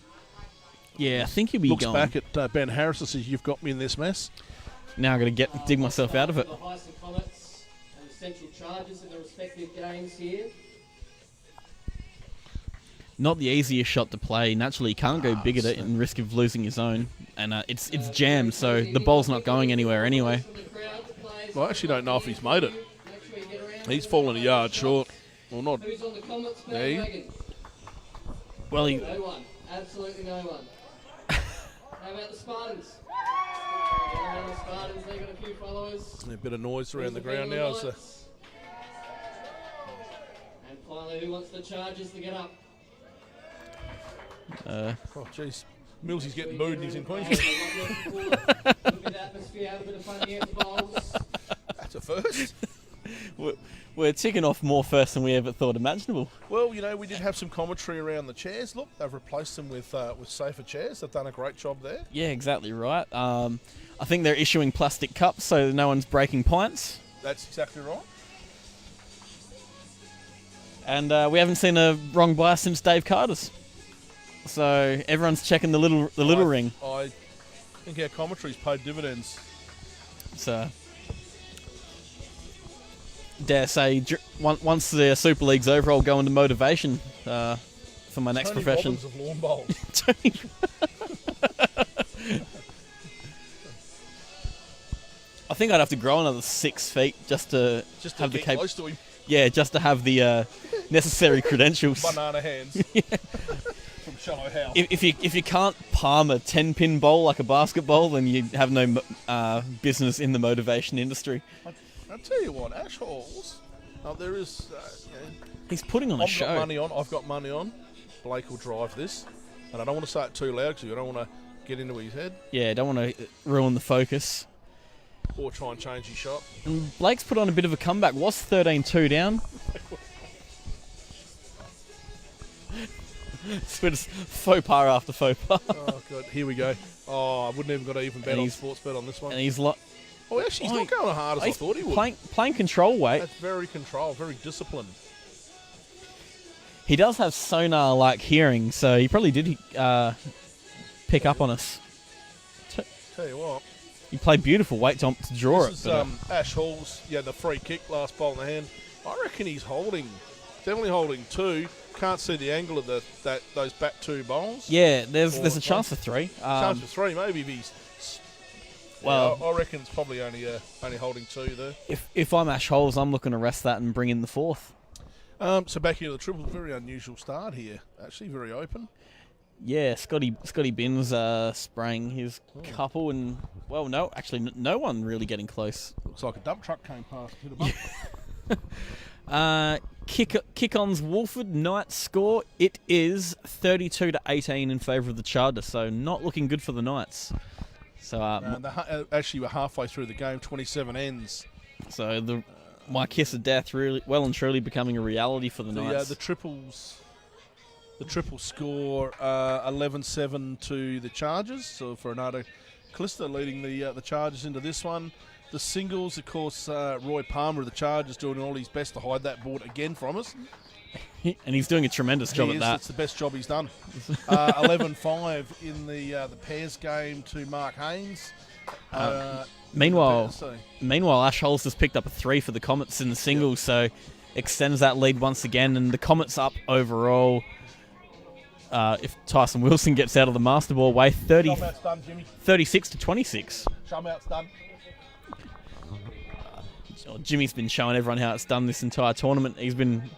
Yeah, I think he'll be Looks going. back at Ben Harris and says, you've got me in this mess. Now I've got to dig myself out of it. The Heysen Comets and the Central Chargers in the respective games here. Not the easiest shot to play. Naturally, he can't go big at it and risk of losing his own. And it's jammed, so the ball's not going anywhere anyway. Well, I actually don't know if he's made it. He's fallen a yard short. Or not. Who's on the Comets? Yeah, Well, no one. Absolutely no one. How about the Spartans? The Spartans, they've got a few followers. A bit of noise around the ground now. And finally, who wants the Chargers to get up? Oh, jeez. Millsy's getting booed and he's in Queensland. Look at the atmosphere, have a bit of fun here at the bowls. That's a first. We're ticking off more first than we ever thought imaginable. Well, we did have some commentary around the chairs. Look, they've replaced them with safer chairs. They've done a great job there. Yeah, exactly right. I think they're issuing plastic cups so no one's breaking pints. That's exactly right. And we haven't seen a wrong buy since Dave Carter's. So everyone's checking the little ring. I think our commentary's paid dividends. So dare say, once the Super League's over, I'll go into motivation for my next Tony profession. Robbins of lawn bowls. I think I'd have to grow another 6 feet just to have the get close to him. Yeah, just to have the necessary credentials. Banana hands. From Shallow House. If you can't palm a 10-pin bowl like a basketball, then you have no business in the motivation industry. I'll tell you what, Ash Halls, there is... He's putting on a show. I've got money on. Blake will drive this. And I don't want to say it too loud because I don't want to get into his head. Yeah, don't want to ruin the focus. Or try and change his shot. And Blake's put on a bit of a comeback. Was 13-2 down. So it's faux pas after faux pas. Oh, God. Here we go. Oh, I wouldn't even got to even bet on sports bet on this one. And he's actually, he's not going as hard as I thought he would. Playing control weight. That's very controlled, very disciplined. He does have sonar-like hearing, so he probably did pick up on us. Tell you what. He played beautiful weight to draw This is Ash Hall's, the free kick, last bowl in the hand. I reckon he's definitely holding 2. Can't see the angle of those back 2 bowls. Yeah, there's a chance for 3. Chance for 3, maybe if he's... Well, I reckon it's probably only holding 2 there. If I'm Ash Holes, I'm looking to rest that and bring in the 4th. So back here to the triple, very unusual start here. Actually, very open. Yeah, Scotty Binns spraying his couple, and well, no, actually, no one really getting close. Looks like a dump truck came past. Hit a bump. Kick-on's Wolford Knights score. It is 32-18 in favour of the Chargers, so not looking good for the Knights. So Actually, we're halfway through the game. 27 ends. So my kiss of death really well and truly becoming a reality for the Knights. The triple score 11-7 to the Chargers. So for Renato Calista leading the Chargers into this one. The singles, of course, Roy Palmer of the Chargers doing all his best to hide that board again from us. And he's doing a tremendous job at that. It's the best job he's done. 11-5 in the pairs game to Mark Haynes. Meanwhile, Ash Holes has picked up a 3 for the Comets in the singles, so extends that lead once again, and the Comets up overall. If Tyson Wilson gets out of the master ball way, 36-26. Show me how it's done. Jimmy's been showing everyone how it's done this entire tournament. He's been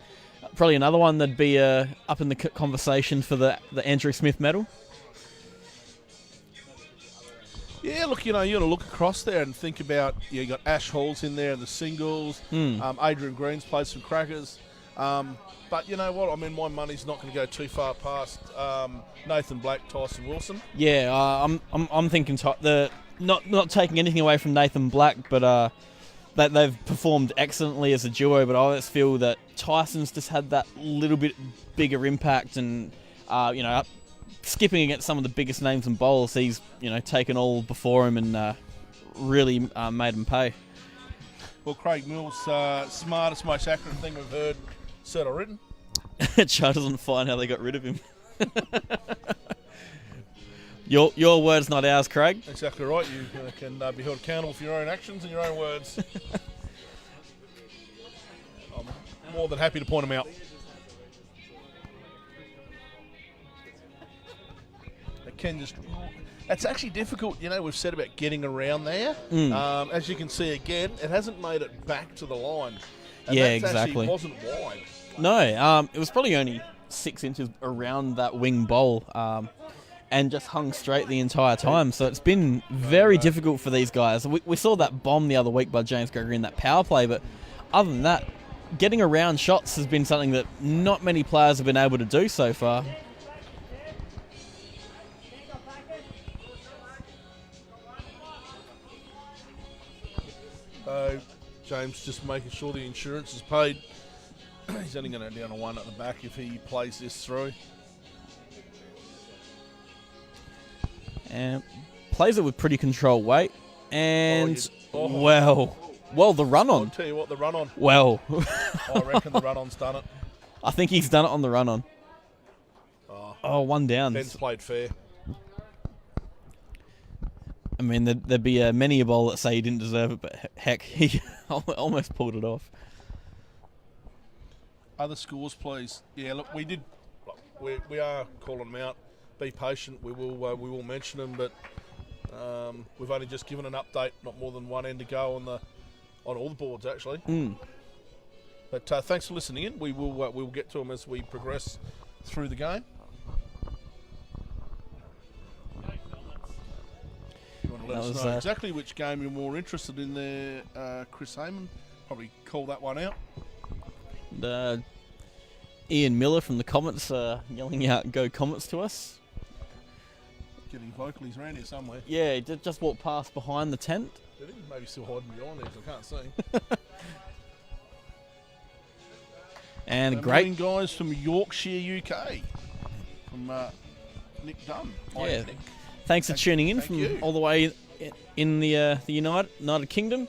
probably another one that'd be up in the conversation for the Andrew Smith medal. Yeah, look, you got to look across there and think about, you got Ash Halls in there in the singles. Adrian Green's played some crackers. But you know what? I mean, my money's not going to go too far past Nathan Black, Tyson Wilson. Yeah, I'm thinking not taking anything away from Nathan Black, but that they've performed excellently as a duo. But I always feel that Tyson's just had that little bit bigger impact, and skipping against some of the biggest names in bowls, he's taken all before him and really made him pay. Well, Craig Mills, smartest, most accurate thing we've heard, said or written. Char doesn't find how they got rid of him. Your words, not ours, Craig. Exactly right. You can be held accountable for your own actions and your own words. I'm more than happy to point them out. It's actually difficult, we've said about getting around there. As you can see again, it hasn't made it back to the line. And yeah, exactly. exactly. It wasn't wide. No, it was probably only 6 inches around that wing bowl, and just hung straight the entire time. So it's been very difficult for these guys. We saw that bomb the other week by James Gregory in that power play, but other than that, getting around shots has been something that not many players have been able to do so far. James just making sure the insurance is paid. He's only going to down a 1 at the back if he plays this through. And plays it with pretty controlled weight. And, well, the run-on. I'll tell you what, the run-on. Well. I reckon the run-on's done it. I think he's done it on the run-on. Oh, 1 down. Ben's played fair. I mean, there'd be many a bowl that say he didn't deserve it, but heck, he almost pulled it off. Other scores, please. Yeah, look, we are calling them out. Be patient. We will mention them, but we've only just given an update. Not more than 1 end to go on all the boards actually. But thanks for listening in. We will get to them as we progress through the game. You want to let us know exactly which game you're more interested in there, Chris Heyman? Probably call that one out. Ian Miller from the Comets yelling out "Go Comets" to us. Getting vocalies around here somewhere. Yeah, he just walked past behind the tent. Did he? Maybe still hiding behind there because I can't see. And great guys from Yorkshire, UK, from Nick Dunn. Hi, Nick. Thanks for tuning in from all the way in the United Kingdom.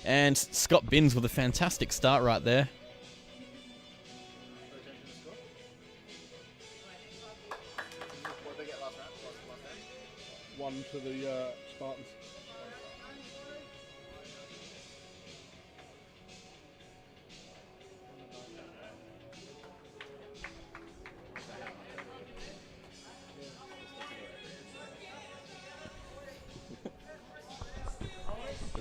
And Scott Binns with a fantastic start right there. One to the Spartans.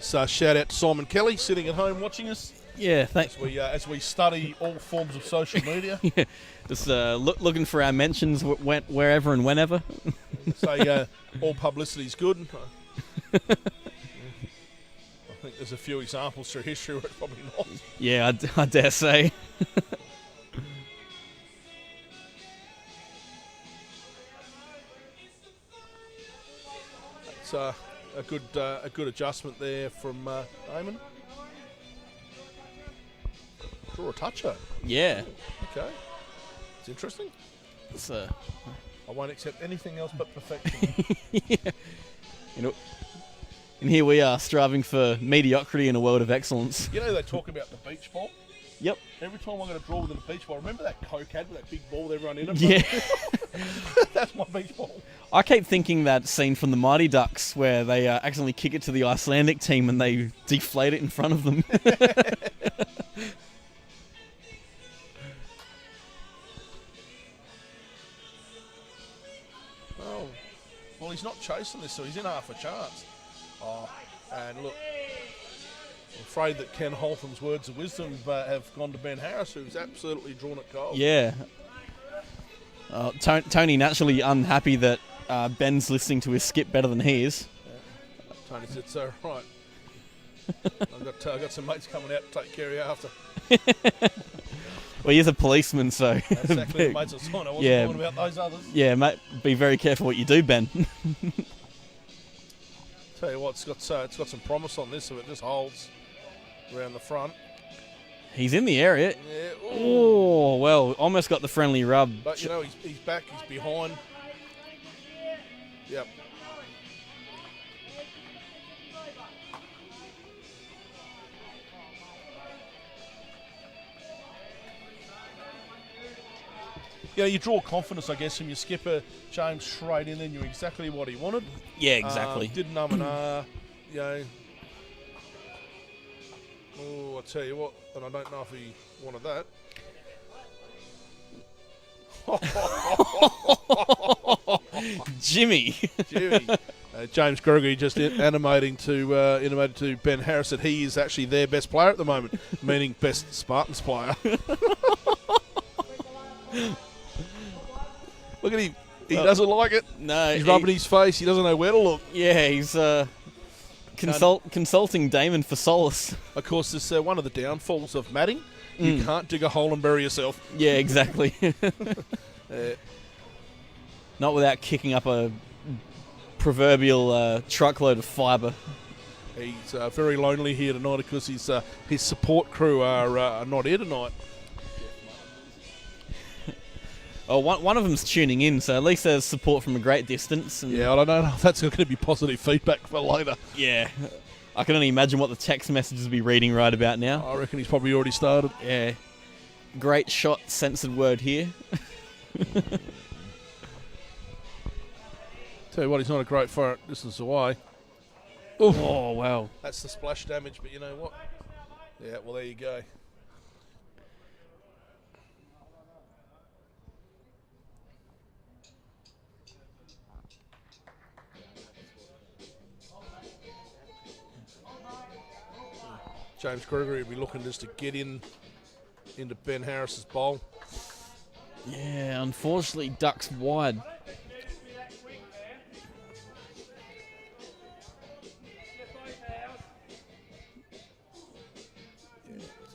So shout out to Simon Kelly sitting at home watching us. Yeah, thanks. As we study all forms of social media. Just looking for our mentions wherever and whenever. So all publicity's good. I think there's a few examples through history where it's probably not. Yeah, I dare say. It's a good adjustment there from Eamon. Draw a toucher. Yeah. Okay. It's interesting. It's, I won't accept anything else but perfection. yeah. You know, and here we are striving for mediocrity in a world of excellence. You know they talk about the beach ball? Yep. Every time I'm going to draw with a beach ball, remember that Coke had with that big ball with everyone in it? Yeah. That's my beach ball. I keep thinking that scene from the Mighty Ducks where they accidentally kick it to the Icelandic team and they deflate it in front of them. Well, he's not chasing this, so he's in half a chance. Oh, and look, I'm afraid that Ken Holtham's words of wisdom have gone to Ben Harris, who's absolutely drawn it cold. Yeah. Tony naturally unhappy that Ben's listening to his skip better than he is. Yeah. Tony said, so, right. I've got some mates coming out to take care of you after. Well, he's a policeman, so... That's exactly the mates I was on. I wasn't talking about those others. Yeah, mate, be very careful what you do, Ben. Tell you what, it's got some promise on this if it just holds around the front. He's in the area. Yeah. Oh, well, almost got the friendly rub. But, you know, he's back, he's behind. Yep. Yeah, you draw confidence, I guess, from your skipper, James, straight in there, knew exactly what he wanted. Yeah, exactly. Didn't and you know. Oh, I tell you what, and I don't know if he wanted that. Jimmy. James Gregory just intimating to Ben Harris that he is actually their best player at the moment, meaning best Spartans player. Look at him. He doesn't like it. No. He's rubbing his face. He doesn't know where to look. Yeah, he's consulting Damon for solace. Of course, this one of the downfalls of matting. You can't dig a hole and bury yourself. Yeah, exactly. Not without kicking up a proverbial truckload of fibre. He's very lonely here tonight because his support crew are not here tonight. Oh, one of them's tuning in, so at least there's support from a great distance. And yeah, I don't know if that's going to be positive feedback for later. Yeah. I can only imagine what the text messages will be reading right about now. I reckon he's probably already started. Yeah. Great shot, censored word here. Tell you what, he's not a great far distance away. Oof. Oh, wow. That's the splash damage, but you know what? Yeah, well, there you go. James Gregory will be looking just to get into Ben Harris's bowl. Yeah, unfortunately, ducks wide.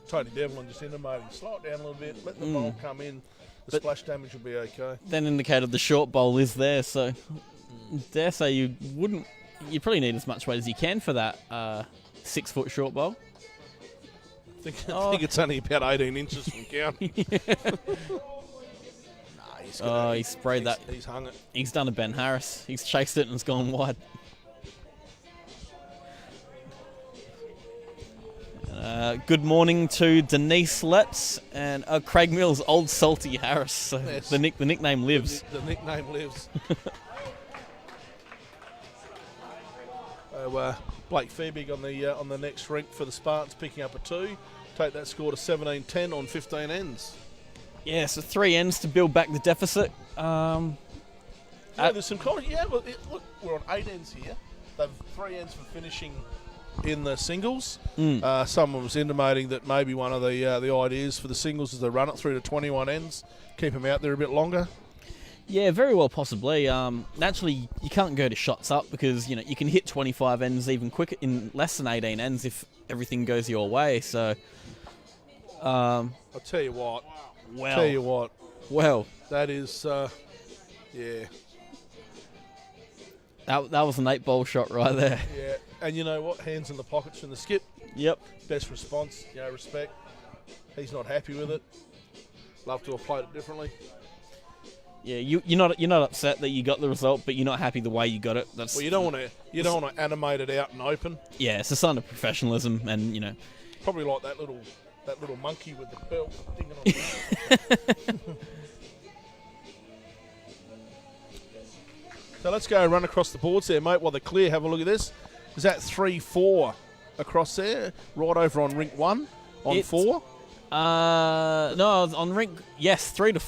Tony Devlin just intimating, slow it down a little bit, let the bowl come in. The splash damage will be okay. Then indicated the short bowl is there, so dare say you probably need as much weight as you can for that 6 foot short bowl. I think it's only about 18 inches from count. He sprayed that. He's hung it. He's done a Ben Harris. He's chased it and it's gone wide. Good morning to Denise Letts and Craig Mills, Old Salty Harris. So yes. The nickname lives. The nickname lives. Blake Fairбig on the next rink for the Spartans, picking up a 2. Take that score to 17-10 on 15 ends. Yeah, so 3 ends to build back the deficit. There's some look, we're on 8 ends here. They've 3 ends for finishing in the singles. Someone was intimating that maybe one of the ideas for the singles is to run it through to 21 ends, keep them out there a bit longer. Yeah, very well possibly. Naturally, you can't go to shots up because you can hit 25 ends even quicker in less than 18 ends if everything goes your way. So, I'll tell you what. Well, that is, yeah. That was an 8-ball shot right there. Yeah, and you know what? Hands in the pockets from the skip. Yep. Best response. Respect. He's not happy with it. Love to have played it differently. Yeah, you're not upset that you got the result, but you're not happy the way you got it. Well, you don't want to animate it out and open. Yeah, it's a sign of professionalism, and probably like that little monkey with the belt dinging on. So let's go run across the boards there, mate. While they're clear, have a look at this. Is that 3-4 across there? Right over on rink 1 on 4. No, on rink 3 to.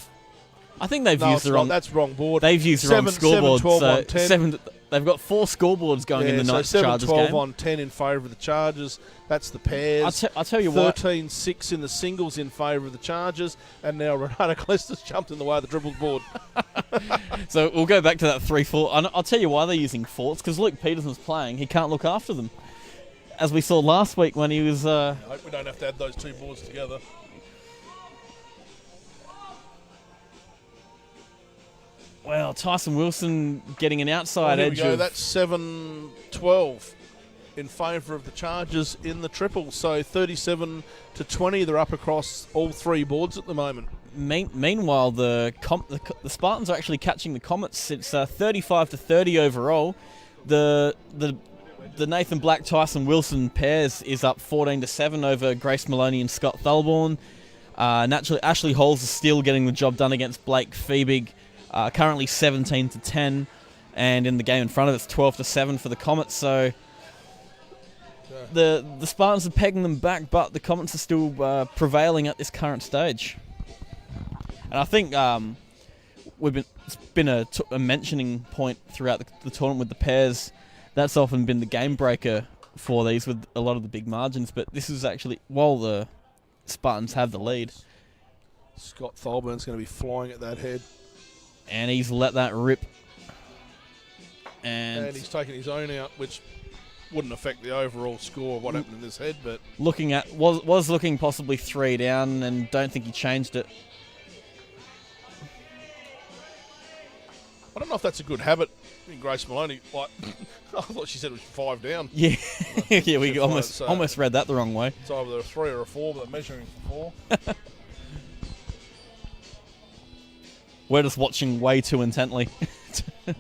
I think they've used the wrong. That's wrong board. They've used the wrong scoreboard. 7-12 on 10. They've got 4 scoreboards going in the Knights Chargers 7-12 game. on 10 in favour of the Chargers. That's the pairs. I'll tell you what. 13-6 in the singles in favour of the Chargers. And now Renato Clester's jumped in the way of the dribbles board. So we'll go back to that 3-4. I'll tell you why they're using forts, because Luke Peterson's playing. He can't look after them. As we saw last week when he was... I hope we don't have to add those 2 boards together. Well, Tyson Wilson getting an outside edge. That's 7-12 in favour of the Chargers in the triple. So 37-20, they're up across all 3 boards at the moment. Meanwhile, the Spartans are actually catching the Comets. It's 35-30 overall. The Nathan Black Tyson Wilson pairs is up 14-7 over Grace Maloney and Scott Thalborn. Naturally, Ashley Halls is still getting the job done against Blake Feebig. Currently 17-10, and in the game in front of it's 12-7 for the Comets. So the Spartans are pegging them back, but the Comets are still prevailing at this current stage. And I think it's been a mentioning point throughout the tournament with the pairs. That's often been the game breaker for these with a lot of the big margins. But this is actually while the Spartans have the lead. Scott Thalburn's going to be flying at that head. And he's let that rip. And he's taken his own out, which wouldn't affect the overall score of what happened in this head, but was looking possibly 3 down, and don't think he changed it. I don't know if that's a good habit in Grace Maloney. Like, I thought she said it was 5 down. Yeah, yeah, we almost read that the wrong way. It's either a 3 or a 4, but they're measuring for 4. We're just watching way too intently.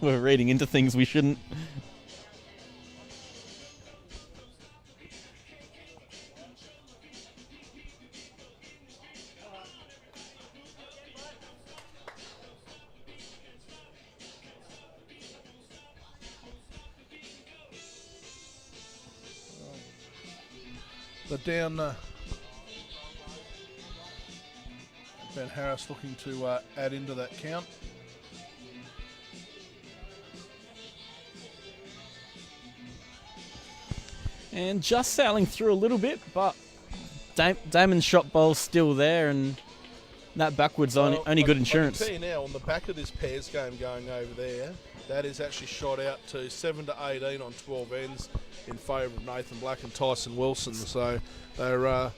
We're reading into things we shouldn't. They're down. Ben Harris looking to add into that count. And just sailing through a little bit, but Damon's shot bowl's still there, and that backwards only good insurance. I can tell you now, on the back of this pairs game going over there, that is actually shot out to 7-18 on 12 ends in favour of Nathan Black and Tyson Wilson. So they're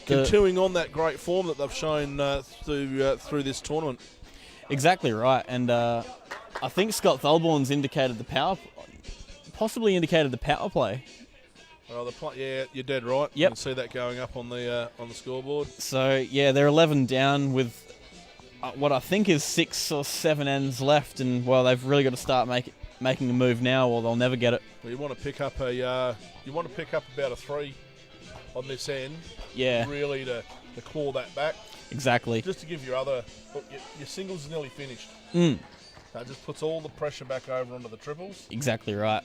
continuing on that great form that they've shown through this tournament. Exactly right, and I think Scott Thalborn's possibly indicated the power play. Oh, yeah, you're dead right. Yep. You can see that going up on the scoreboard. So yeah, they're 11 down with what I think is 6 or 7 ends left, and well, they've really got to start making a move now, or they'll never get it. Well, you want to pick up about a 3 on this end. Yeah. Really to claw that back. Exactly. Just to give your your singles is nearly finished. That just puts all the pressure back over onto the triples. Exactly right.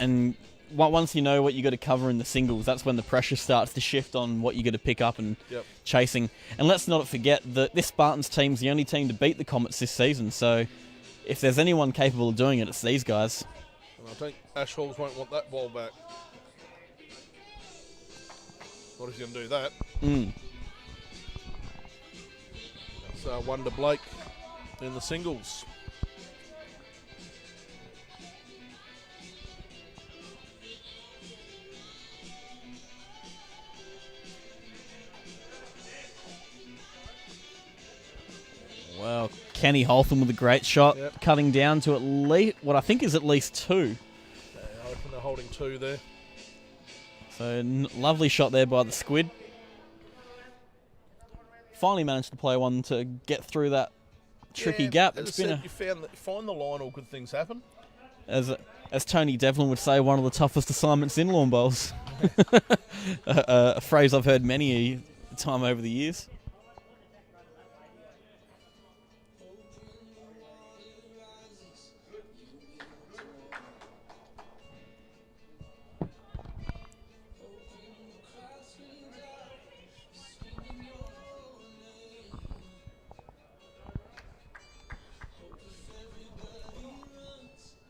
And once you know what you got to cover in the singles, that's when the pressure starts to shift on what you got to pick up and chasing. And let's not forget that this Spartans team's the only team to beat the Comets this season. So if there's anyone capable of doing it, it's these guys. And I think Ash Halls won't want that ball back. Not if he's going to do that. Mm. So Wonder Blake in the singles. Well, Kenny Holtham with a great shot, Yep. cutting down to at least what I think is at least 2. I reckon they're holding 2 there. So lovely shot there by the Squid. Finally managed to play one to get through that tricky gap. As It's I been said, you find the line, all good things happen. as Tony Devlin would say, one of the toughest assignments in lawn bowls. A phrase I've heard many a time over the years.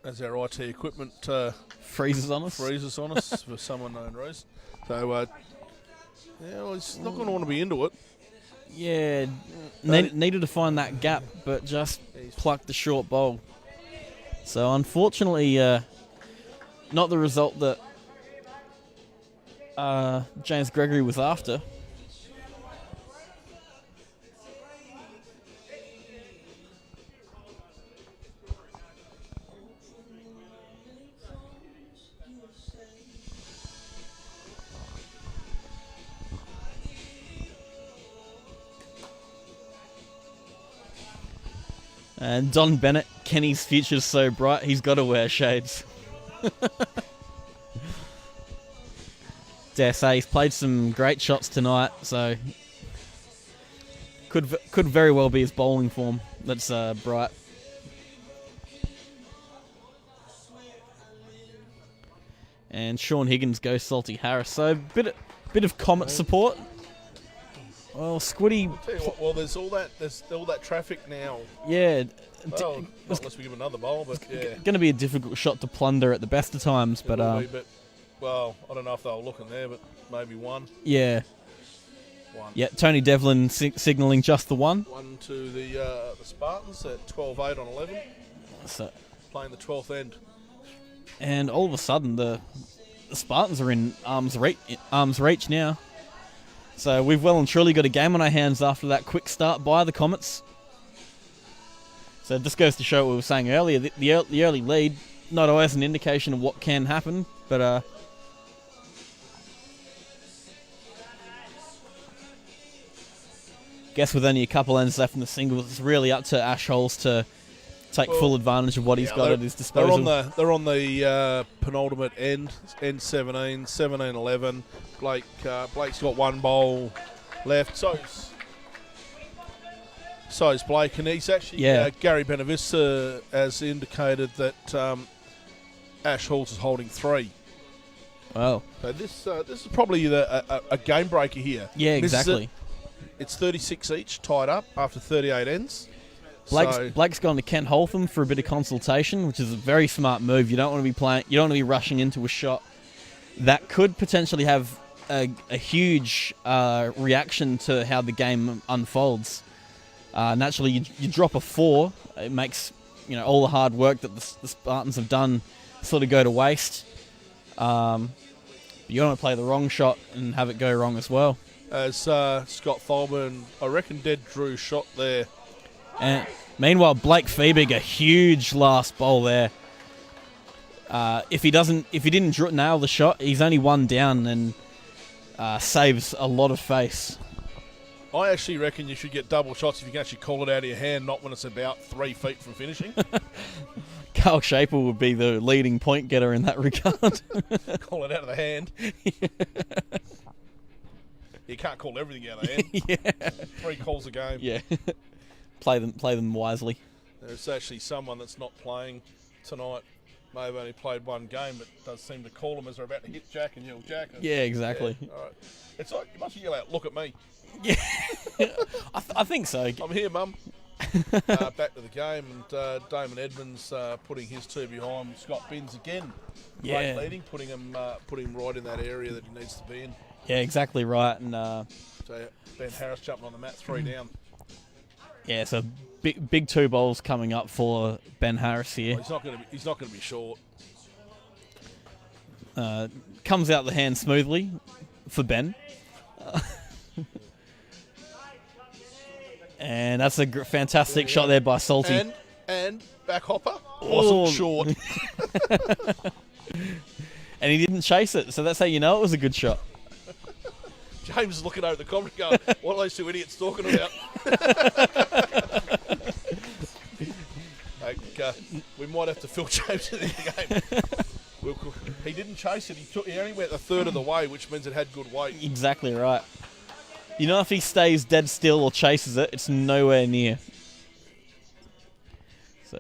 As our IT equipment Freezes on us. freezes on us for some unknown reason. So, well, he's not going to want to be into it. Yeah, needed to find that gap, but just plucked the short bowl. So unfortunately, not the result that James Gregory was after. And Don Bennett, Kenny's future's so bright, he's got to wear shades. Dare say, he's played some great shots tonight, so could very well be his bowling form that's bright. And Sean Higgins goes Salty Harris, so bit of Comet support. Well, Squiddy, Tell you what, well, there's all that traffic now. yeah, Well, not unless we give another bowl, but yeah. going to be a difficult shot to plunder at the best of times, It but will be, well, I don't know if they were looking there, but maybe one. yeah. One. Yeah, Tony Devlin signalling just the one. One to the Spartans at 12-8 on 11, So, playing the 12th end. and all of a sudden, the Spartans are in arm's reach now. So we've well and truly got a game on our hands after that quick start by the Comets. So it just goes to show what we were saying earlier. The early lead, not always an indication of what can happen, but guess with only a couple ends left in the singles, it's really up to Ash Holes to take full advantage of what he's got at his disposal. They're on the penultimate end 17, 17-11. Blake's got one bowl left. So's Blake, and he's actually Gary Benavista has indicated that Ash Halls is holding 3. Wow. So this is probably a game breaker here. Yeah, exactly. It's 36 each, tied up after 38 ends. Blake's gone to Kent Holtham for a bit of consultation, which is a very smart move. You don't want to be playing. You don't want to be rushing into a shot that could potentially have a huge reaction to how the game unfolds. Naturally, you drop a 4, it makes all the hard work that the Spartans have done sort of go to waste. You don't want to play the wrong shot and have it go wrong as well. As Scott Tholman, I reckon, dead drew shot there. And meanwhile, Blake Feebig, a huge last bowl there. If he didn't nail the shot, he's only one down and saves a lot of face. I actually reckon you should get double shots if you can actually call it out of your hand, not when it's about 3 feet from finishing. Carl Shaper would be the leading point getter in that regard. Call it out of the hand. You can't call everything out of the hand. Yeah. 3 calls a game. Yeah. Play them wisely. There's actually someone that's not playing tonight. May have only played one game, but does seem to call them as they're about to hit Jack and yell Jack. Yeah, exactly. Yeah, all right. It's like you must yell out, "Look at me." Yeah. I think so. I'm here, Mum. Back to the game, and Damon Edmonds putting his 2 behind Scott Binns again. Yeah. Great leading, putting him right in that area that he needs to be in. Yeah, exactly right. And So Ben Harris jumping on the mat, 3 down. yeah, so big 2 bowls coming up for Ben Harris here. Well, he's not going to be short. Comes out the hand smoothly for Ben. And that's a fantastic shot there by Salty. And back hopper wasn't short. And he didn't chase it, so that's how you know it was a good shot. James is looking over the commentary going, what are those 2 idiots talking about? We might have to fill James in the game. He didn't chase it. He only went a third of the way, which means it had good weight. Exactly right. You know, if he stays dead still or chases it, it's nowhere near. So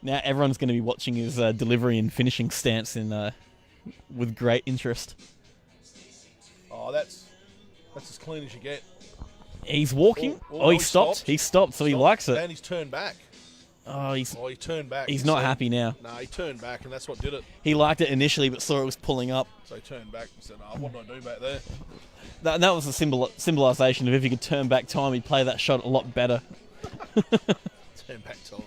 now everyone's going to be watching his delivery and finishing stance with great interest. Oh, that's as clean as you get. He's walking. He stopped. He stopped, so he likes it. And he's turned back. He turned back. He's not happy now. No, he turned back, and that's what did it. He liked it initially, but saw it was pulling up. So he turned back and said, what did I do back there? That was a symbolisation of if he could turn back time, he'd play that shot a lot better. Turn back time.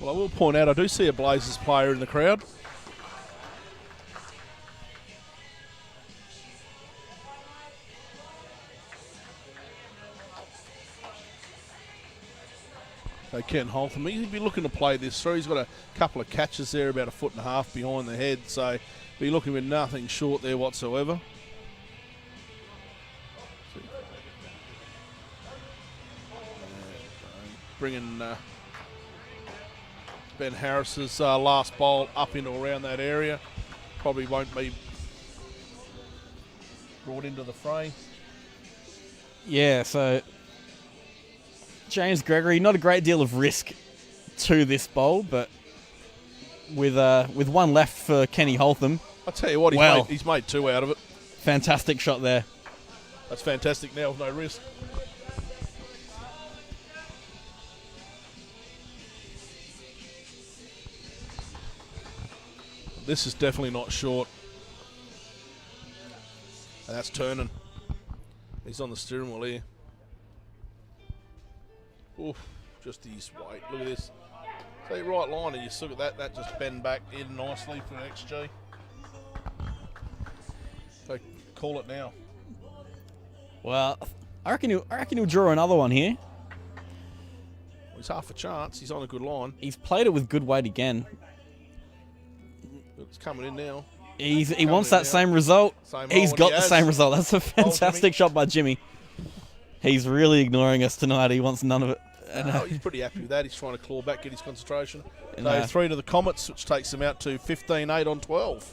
Well, I will point out, I do see a Blazers player in the crowd. So Ken Holtham, he'd be looking to play this through. He's got a couple of catches there, about 1.5 foot behind the head, so be looking with nothing short there whatsoever. Bringing Ben Harris's last bowl up into around that area. Probably won't be brought into the fray. Yeah, so James Gregory, not a great deal of risk to this bowl, but with one left for Kenny Holtham. I'll tell you what, he's made 2 out of it. Fantastic shot there. That's fantastic now with no risk. This is definitely not short. And that's turning. He's on the steering wheel here. Oof, just his weight. Look at this. See, right line, and you look at that. That just bend back in nicely for an XG. So call it now. Well, I reckon he'll draw another one here. Well, he's half a chance. He's on a good line. He's played it with good weight again. It's coming in now. He wants that same result. He's got the same result. That's a fantastic shot by Jimmy. He's really ignoring us tonight. He wants none of it. No, he's pretty happy with that. He's trying to claw back, get his concentration. So 3 to the Comets, which takes him out to 15-8 on 12.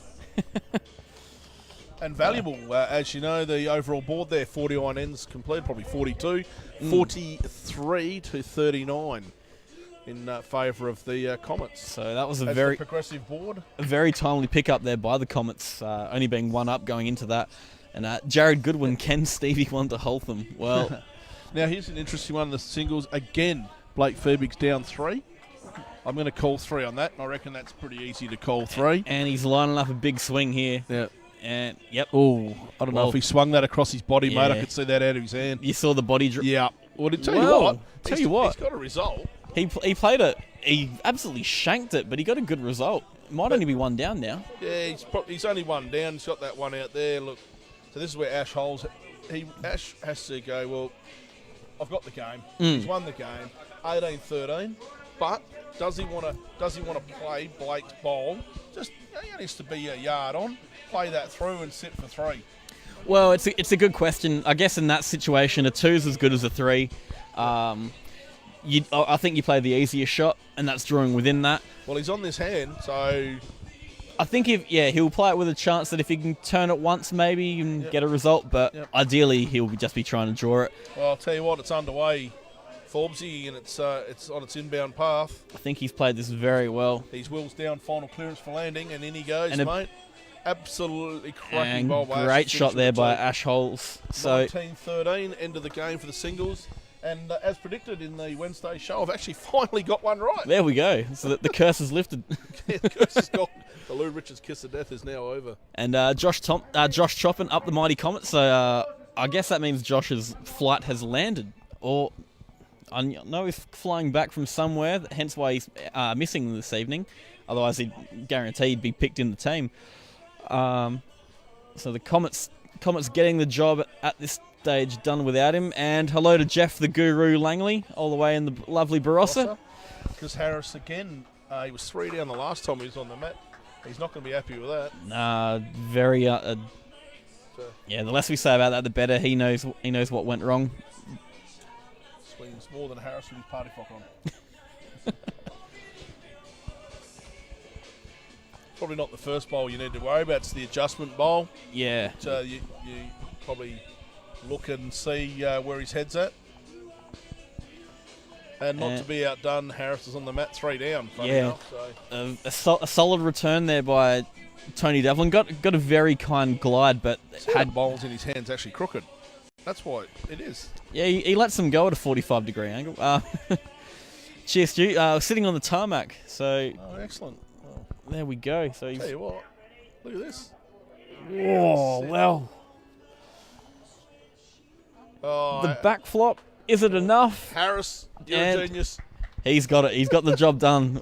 And valuable, as you know, the overall board there, 41 ends complete, probably 42. 43 to 39 in favour of the Comets. So that was a That's very the progressive board. A very timely pickup there by the Comets, only being 1 up going into that. And Jared Goodwin, Ken Stevie won to Holtham. Well, now here's an interesting one, the singles. Again, Blake Ferbig's down 3. I'm going to call 3 on that, and I reckon that's pretty easy to call 3. And he's lining up a big swing here. Yeah. And, yep. Oh, I don't know if he swung that across his body, mate. I could see that out of his hand. You saw the body drop. Yeah. Well, tell you what. He's got a result. He played it. He absolutely shanked it, but he got a good result. Might only be 1 down now. Yeah, he's only 1 down. He's got that one out there. Look, so this is where Ash holds. Ash has to go, well, I've got the game. He's won the game, 18-13. But does he want to play Blake's bowl? Just he needs to be a yard on, play that through, and sit for 3. Well, it's a good question. I guess in that situation, a 2's as good as a 3. I think you play the easier shot, and that's drawing within that. Well, he's on this hand, so I think he'll play it with a chance that if he can turn it once, maybe he can get a result. But ideally, he'll just be trying to draw it. Well, I'll tell you what, it's underway, Forbesy, and it's on its inbound path. I think he's played this very well. He's wheels down, final clearance for landing, and in he goes, mate. Absolutely cracking And bowl by Ash. great shot there by Finishing Ash Holes. So 19-13, end of the game for the singles. And as predicted in the Wednesday show, I've actually finally got one right. there we go. So the curse is lifted. The curse is gone. The Lou Richards kiss of death is now over. And Josh Choppin up the mighty Comets. So I guess that means Josh's flight has landed. Or I know he's flying back from somewhere, hence why he's missing this evening. Otherwise, he'd guaranteed be picked in the team. So the Comets getting the job at this stage done without him. And hello to Jeff the Guru Langley, all the way in the lovely Barossa. Because Harris, again, he was 3 down the last time he was on the mat. He's not going to be happy with that. Very. Yeah, the less we say about that, the better. He knows what went wrong. Swings more than Harris with his party frock on. Probably not the first bowl you need to worry about. It's the adjustment bowl. Yeah. So you probably look and see where his head's at. And not to be outdone, Harris is on the mat 3 down. Yeah. Enough, so. A solid return there by Tony Devlin. Got a very kind glide, but had bowls in his hands actually crooked. That's why it is. Yeah, he lets them go at a 45-degree angle. Cheers, Stu. Sitting on the tarmac. So. Oh, excellent. Oh. There we go. So Tell you what, look at this. Oh, well. Oh, The back flop. Is it enough? Harris, you're a genius. He's got it. He's got the job done.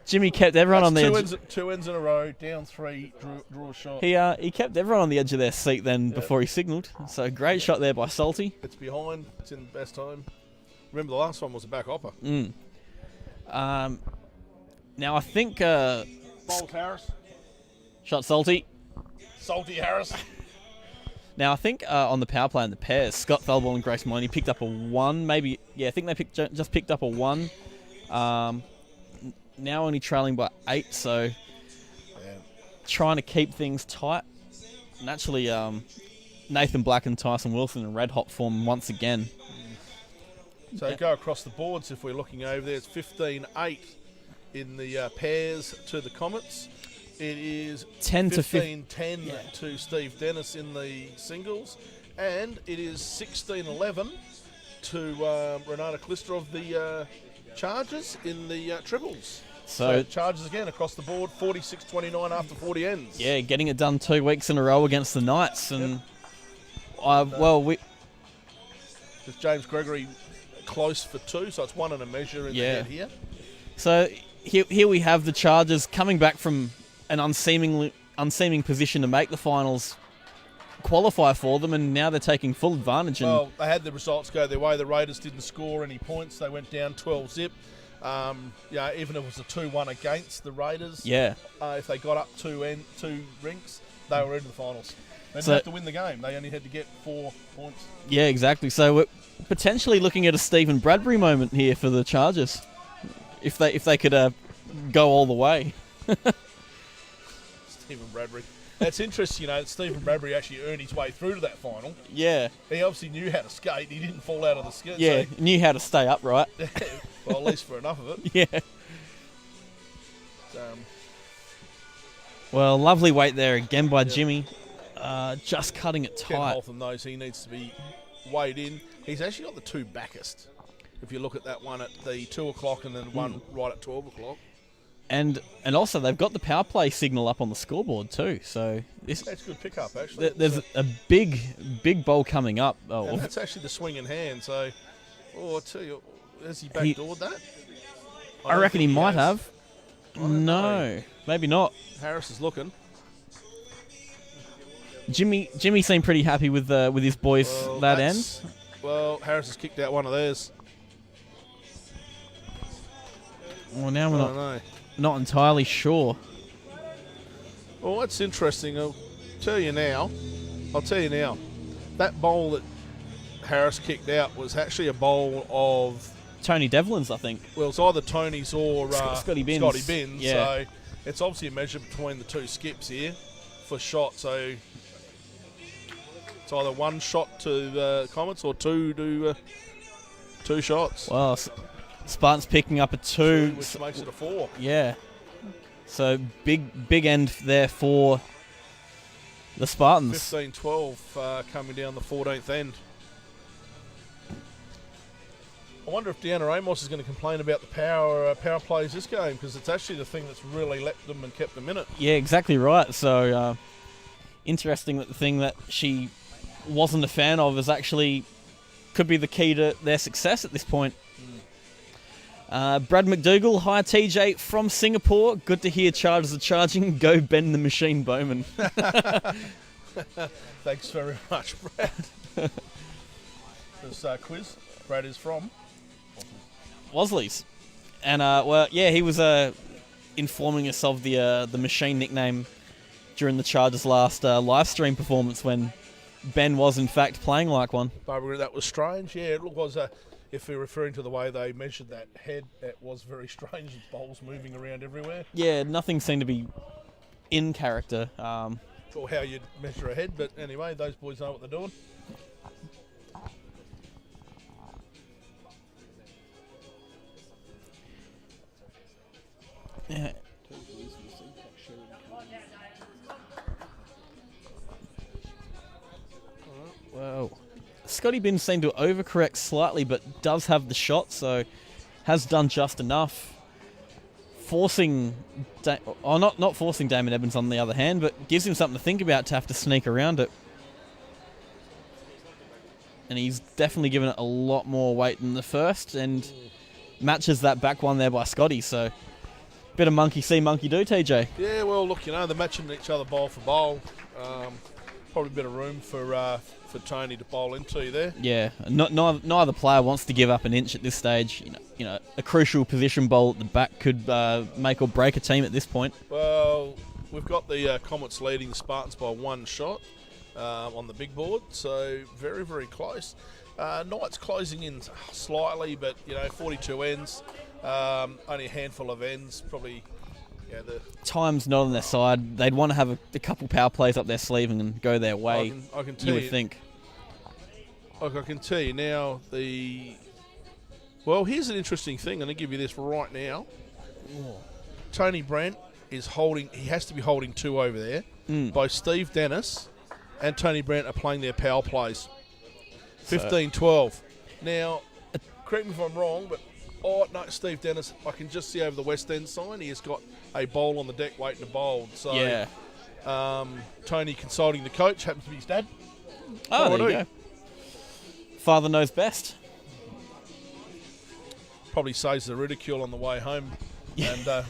Jimmy kept everyone on the edge. Two ends in a row, down 3, draw a shot. He kept everyone on the edge of their seat then before he signalled. So great shot there by Salty. It's behind. It's in the best time. Remember the last one was a back hopper. Now I think Bowls Harris. shot Salty. Salty Harris. Now I think on the power play in the pairs, Scott Thelball and Grace Maloney picked up a 1. Maybe I think they just picked up a 1. Now only trailing by 8, so trying to keep things tight. Naturally, Nathan Black and Tyson Wilson in red hot form once again. So go across the boards if we're looking over there. It's 15-8 in the pairs to the Comets. It is 10 to 15-10 to Steve Dennis in the singles. And it is 16-11 to Renata Clister of the Chargers in the triples. So Chargers again across the board, 46-29 after 40 ends. Yeah, getting it done 2 weeks in a row against the Knights. And With James Gregory close for 2, so it's 1 and a measure in the head here. So here we have the Chargers coming back from an unseeming position to make the finals, qualify for them, and now they're taking full advantage. Well, they had the results go their way. The Raiders didn't score any points. They went down 12-zip. Even if it was a 2-1 against the Raiders, if they got up 2 rinks, they were into the finals. They didn't have to win the game. They only had to get 4 points. Yeah, exactly. So we're potentially looking at a Stephen Bradbury moment here for the Chargers, if they could go all the way. Stephen Bradbury. That's interesting, Stephen Bradbury actually earned his way through to that final. Yeah. He obviously knew how to skate. He didn't fall out of the skate. Yeah, so knew how to stay upright. Well, at least for enough of it. Yeah. Well, lovely weight there again by Jimmy. Just cutting it Ken tight. Holtham knows he needs to be weighed in. He's actually got the 2 backest. If you look at that one at the 2 o'clock and then one right at 12 o'clock. And also they've got the power play signal up on the scoreboard too. So that's a good pickup actually. There's a big bowl coming up. And that's actually the swinging hand. So, I tell you, has he backdoored that? I reckon he might have. No, maybe not. Harris is looking. Jimmy seemed pretty happy with his boys that end. Well, Harris has kicked out one of theirs. Well, now we're not entirely sure. Well, that's interesting. I'll tell you now. That bowl that Harris kicked out was actually a bowl of Tony Devlin's, I think. Well, it's either Tony's or Scotty Binns. Yeah. So it's obviously a measure between the 2 skips here for shot. So it's either 1 shot to the Comets or 2 to 2 shots. Well, Spartans picking up a 2. Which makes it a 4. Yeah. So big end there for The Spartans. 15-12 coming down the 14th end. I wonder if Deanna Amos is going to complain about the power plays this game, because it's actually the thing that's really leapt them and kept them in it. Yeah, exactly right. So, interesting that the thing that she wasn't a fan of is actually could be the key to their success at this point. Brad McDougall, hi TJ from Singapore. Good to hear Chargers are charging. Go bend the machine, Bowman. Thanks very much, Brad. This quiz, Brad is from Wosley's. And, well, yeah, he was informing us of the machine nickname during the Chargers' last live stream performance when Ben was, in fact, playing like one. Barbara. That was strange. Yeah, it was if we're referring to the way they measured that head, that was very strange. The balls moving around everywhere. Yeah, nothing seemed to be in character. Or how you'd measure a head, but anyway, those boys know what they're doing. Yeah. Wow. Scotty Bin seemed to overcorrect slightly, but does have the shot, so has done just enough. Forcing, not forcing Damon Evans on the other hand, but gives him something to think about to have to sneak around it. And he's definitely given it a lot more weight than the first, and matches that back one there by Scotty, so bit of monkey see, monkey do, TJ. Yeah, well, look, they're matching each other bowl for bowl. Probably a bit of room for Tony to bowl into there. Yeah, neither player wants to give up an inch at this stage. You know, a crucial position bowl at the back could make or break a team at this point. Well, we've got the Comets leading the Spartans by one shot on the big board, so very, very close. Knights closing in slightly, but 42 ends, only a handful of ends, probably. Yeah, the time's not on their side. They'd want to have a couple power plays up their sleeve and go their way. I can tell you would think. I can tell you now. Well, here's an interesting thing. I'm going to give you this right now. Tony Brandt is holding. He has to be holding two over there. Both Steve Dennis and Tony Brandt are playing their power plays. 15-12. Now, correct me if I'm wrong, but no, Steve Dennis, I can just see over the West End sign, he has got a bowl on the deck waiting to bowl. So, yeah. Tony consulting the coach, happens to be his dad. Oh, there you go. Father knows best. Probably saves the ridicule on the way home. And,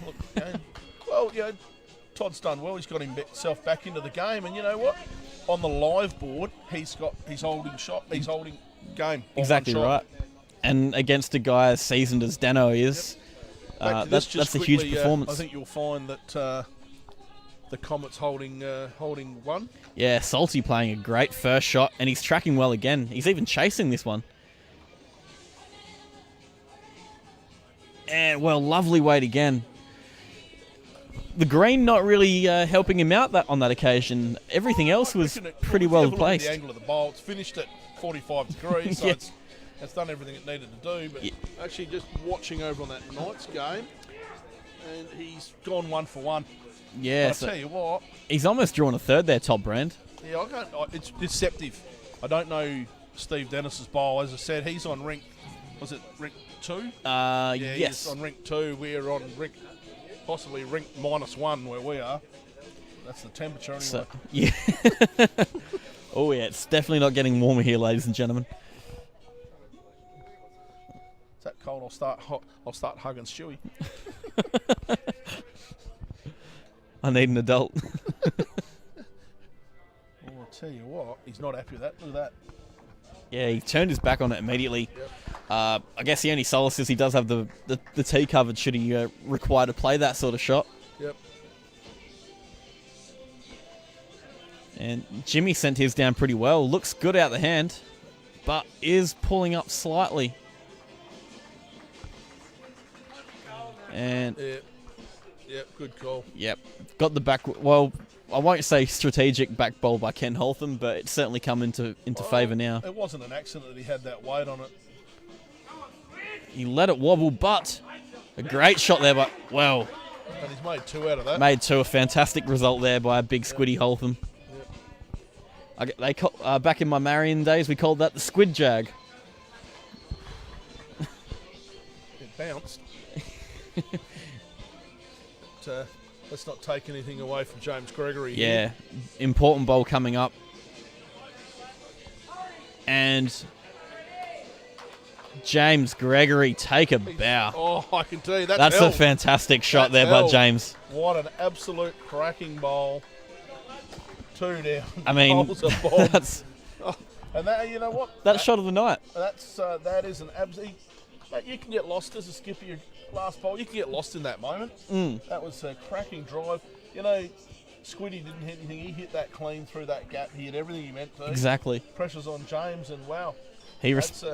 Todd's done well. He's got himself back into the game. And you know what? On the live board, he's holding shot. He's holding game. Exactly right. And against a guy as seasoned as Dano is, that's a huge performance. I think you'll find that the Comets holding one. Yeah, Salty playing a great first shot, and he's tracking well again. He's even chasing this one. And, well, lovely weight again. The green not really helping him out on that occasion. Everything else was pretty well placed. The angle of the bowl, it's finished at 45 degrees, so it's done everything it needed to do. But actually, just watching over on that Knights game, and he's gone 1 for 1. Yeah, I'll tell you what, he's almost drawn a third there, Top Brand. Yeah, it's deceptive. I don't know Steve Dennis's bowl. As I said, he's on rink. Was it rink 2? Yes. He's on rink 2. We're on possibly rink -1 where we are. That's the temperature anyway. So, yeah. Oh yeah, it's definitely not getting warmer here, ladies and gentlemen. Is that cold? I'll start hugging Stewie. I need an adult. I'll tell you what, he's not happy with that. Look at that. Yeah, he turned his back on it immediately. Yep. I guess the only solace is he does have the tee covered should he require to play that sort of shot. Yep. And Jimmy sent his down pretty well. Looks good out the hand, but is pulling up slightly. And Yep, good call. Yep, got the back. Well, I won't say strategic back bowl by Ken Holtham, but it's certainly come into favour now. It wasn't an accident that he had that weight on it. He let it wobble, but a great shot there. But And he's made 2 out of that. Made 2, a fantastic result there by a big squiddy Holtham. Yep. Back in my Marion days, we called that the squid jag. It bounced. But, let's not take anything away from James Gregory. Yeah, important bowl coming up. And James Gregory, take a bow. Oh, I can tell you, That's a fantastic shot there by James. What an absolute cracking bowl. 2 down. I mean, Bowls a bomb. that's And that, you know what? that shot of the night. That is an absolute. Mate, you can get lost as a skipper. Your last bowl, you can get lost in that moment. That was a cracking drive. You know, Squiddy didn't hit anything. He hit that clean through that gap. He hit everything he meant to. Exactly. Pressure's on James, and wow, It's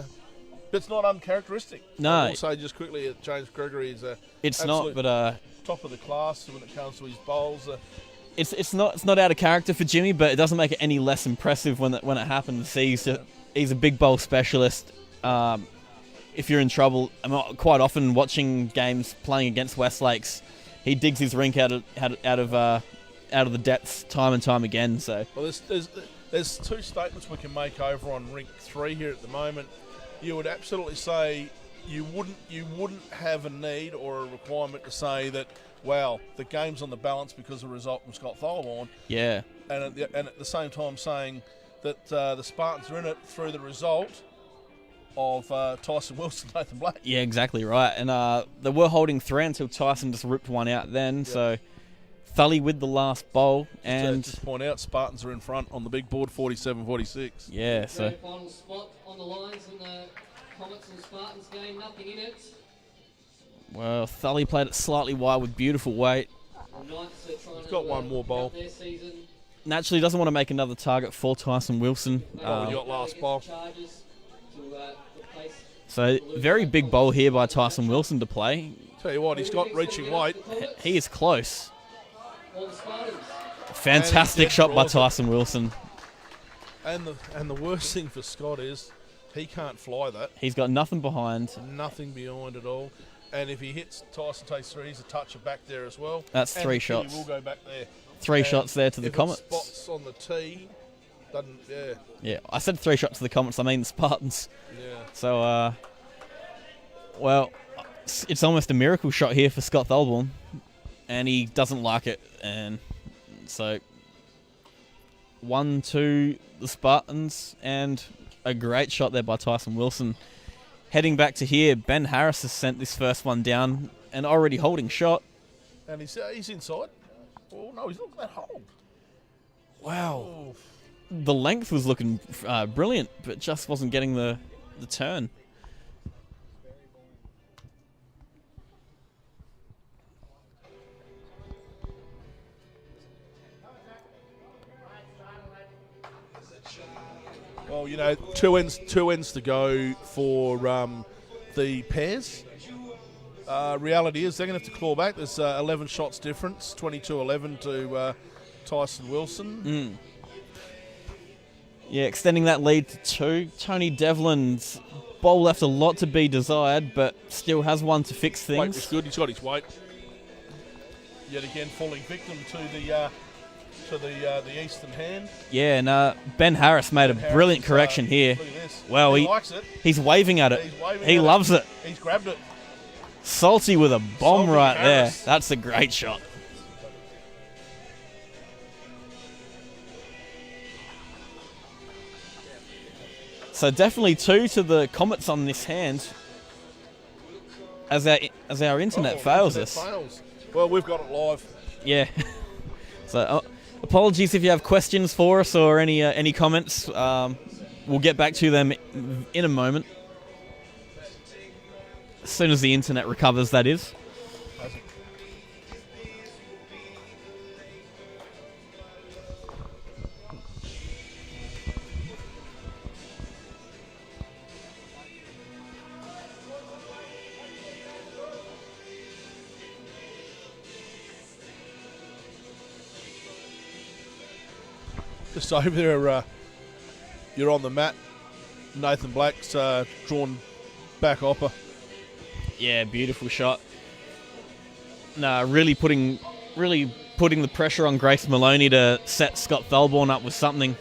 it's not uncharacteristic. No. I will say just quickly that James Gregory is not, but top of the class when it comes to his bowls. it's not out of character for Jimmy, but it doesn't make it any less impressive when it happens. He's a big bowl specialist. If you're in trouble, quite often watching games playing against Westlakes, he digs his rink out of the depths time and time again. So well, there's 2 statements we can make over on rink 3 here at the moment. You would absolutely say you wouldn't have a need or a requirement to say that, wow, the game's on the balance because of the result from Scott Tholborn. Yeah, And at the same time saying that the Spartans are in it through the result of Tyson Wilson, Nathan Black. yeah, exactly right. And they were holding 3 until Tyson just ripped one out then. So Thully with the last bowl. And just point out, Spartans are in front on the big board, 47-46. yeah, so Grand final spot on the lines in the Comets and Spartans game. Nothing in it. well, Thully played it slightly wide with beautiful weight. The Knights are trying He's got one more bowl. Their season. Naturally doesn't want to make another target for Tyson Wilson. What we got last bowl? Charges to replace So very big bowl here by Tyson Wilson to play. Tell you what, he's got reaching weight. He is close. all the Spartans. Fantastic And he shot by draws it. Tyson Wilson. And the worst thing for Scott is he can't fly that. He's got nothing behind. Nothing behind at all. And if he hits, Tyson takes 3. He's a toucher back there as well. That's and 3 the shots. kitty will go back there. 3 And shots there to the if it Comets. spots on the tee, doesn't. Yeah, Yeah, I said 3 shots to the Comets. I mean the Spartans. yeah. So, well, it's almost a miracle shot here for Scott Tholborn, and he doesn't like it. And so, 1-2 the Spartans, and a great shot there by Tyson Wilson. Heading back to here, Ben Harris has sent this first one down and already holding shot. And he's inside. Oh no, he's not that hole. Wow. Oh, The length was looking brilliant, but just wasn't getting the turn. well, you know, two ends to go for the pairs. Reality is they're going to have to claw back. There's 11 shots difference, 22-11 to Tyson Wilson. Yeah, extending that lead to 2. Tony Devlin's bowl left a lot to be desired, but still has one to fix Weight was things. good. He's got his weight. Yet again, falling victim to the eastern hand. Yeah, and Ben Harris made a Harris brilliant is, correction here. Look at this. Well, he he- likes it. He's waving at it. He's waving He at loves it. He's grabbed it. Salty with a bomb Salty right Harris. there. That's a great shot. So definitely 2 to the Comets on this hand, as our internet Oh, fails internet us. fails. Well, we've got it live. Yeah. So apologies if you have questions for us or any comments. We'll get back to them in a moment. As soon as the internet recovers, that is. Just over there, you're on the mat. Nathan Black's drawn back upper. Yeah, beautiful shot. Nah, really putting the pressure on Grace Maloney to set Scott Tholborn up with something.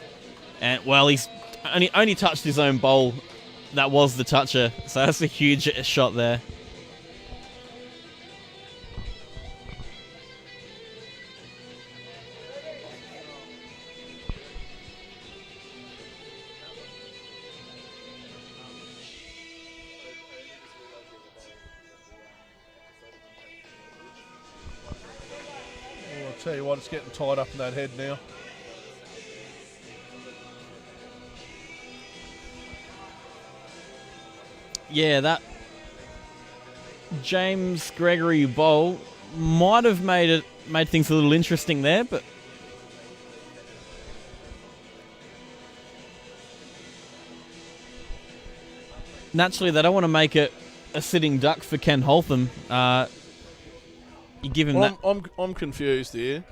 And, well, he's only touched his own bowl. That was the toucher. So that's a huge shot there. I'll tell you what, it's getting tied up in that head now. Yeah, that James Gregory bowl might have made things a little interesting there, but naturally they don't want to make it a sitting duck for Ken Holtham. You give him that. I'm confused here.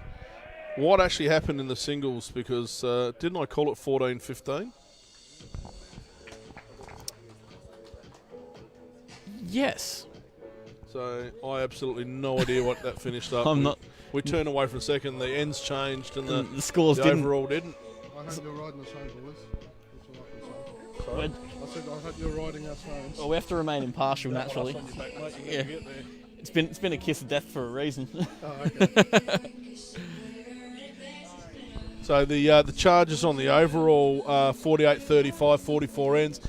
What actually happened in the singles? Because didn't I call it 14-15? Yes. So I absolutely no idea what that finished up. I'm not. We turned away from second. The ends changed and The scores the didn't. overall didn't. I hope you're riding the same, boys. That's all I can say. Sorry. I said I hope you're riding our same. Well, we have to remain impartial naturally. That's on your back, mate. You Yeah. never get there. It's been a kiss of death for a reason. Oh, okay. So the charges on the overall 48-35, 44 ends.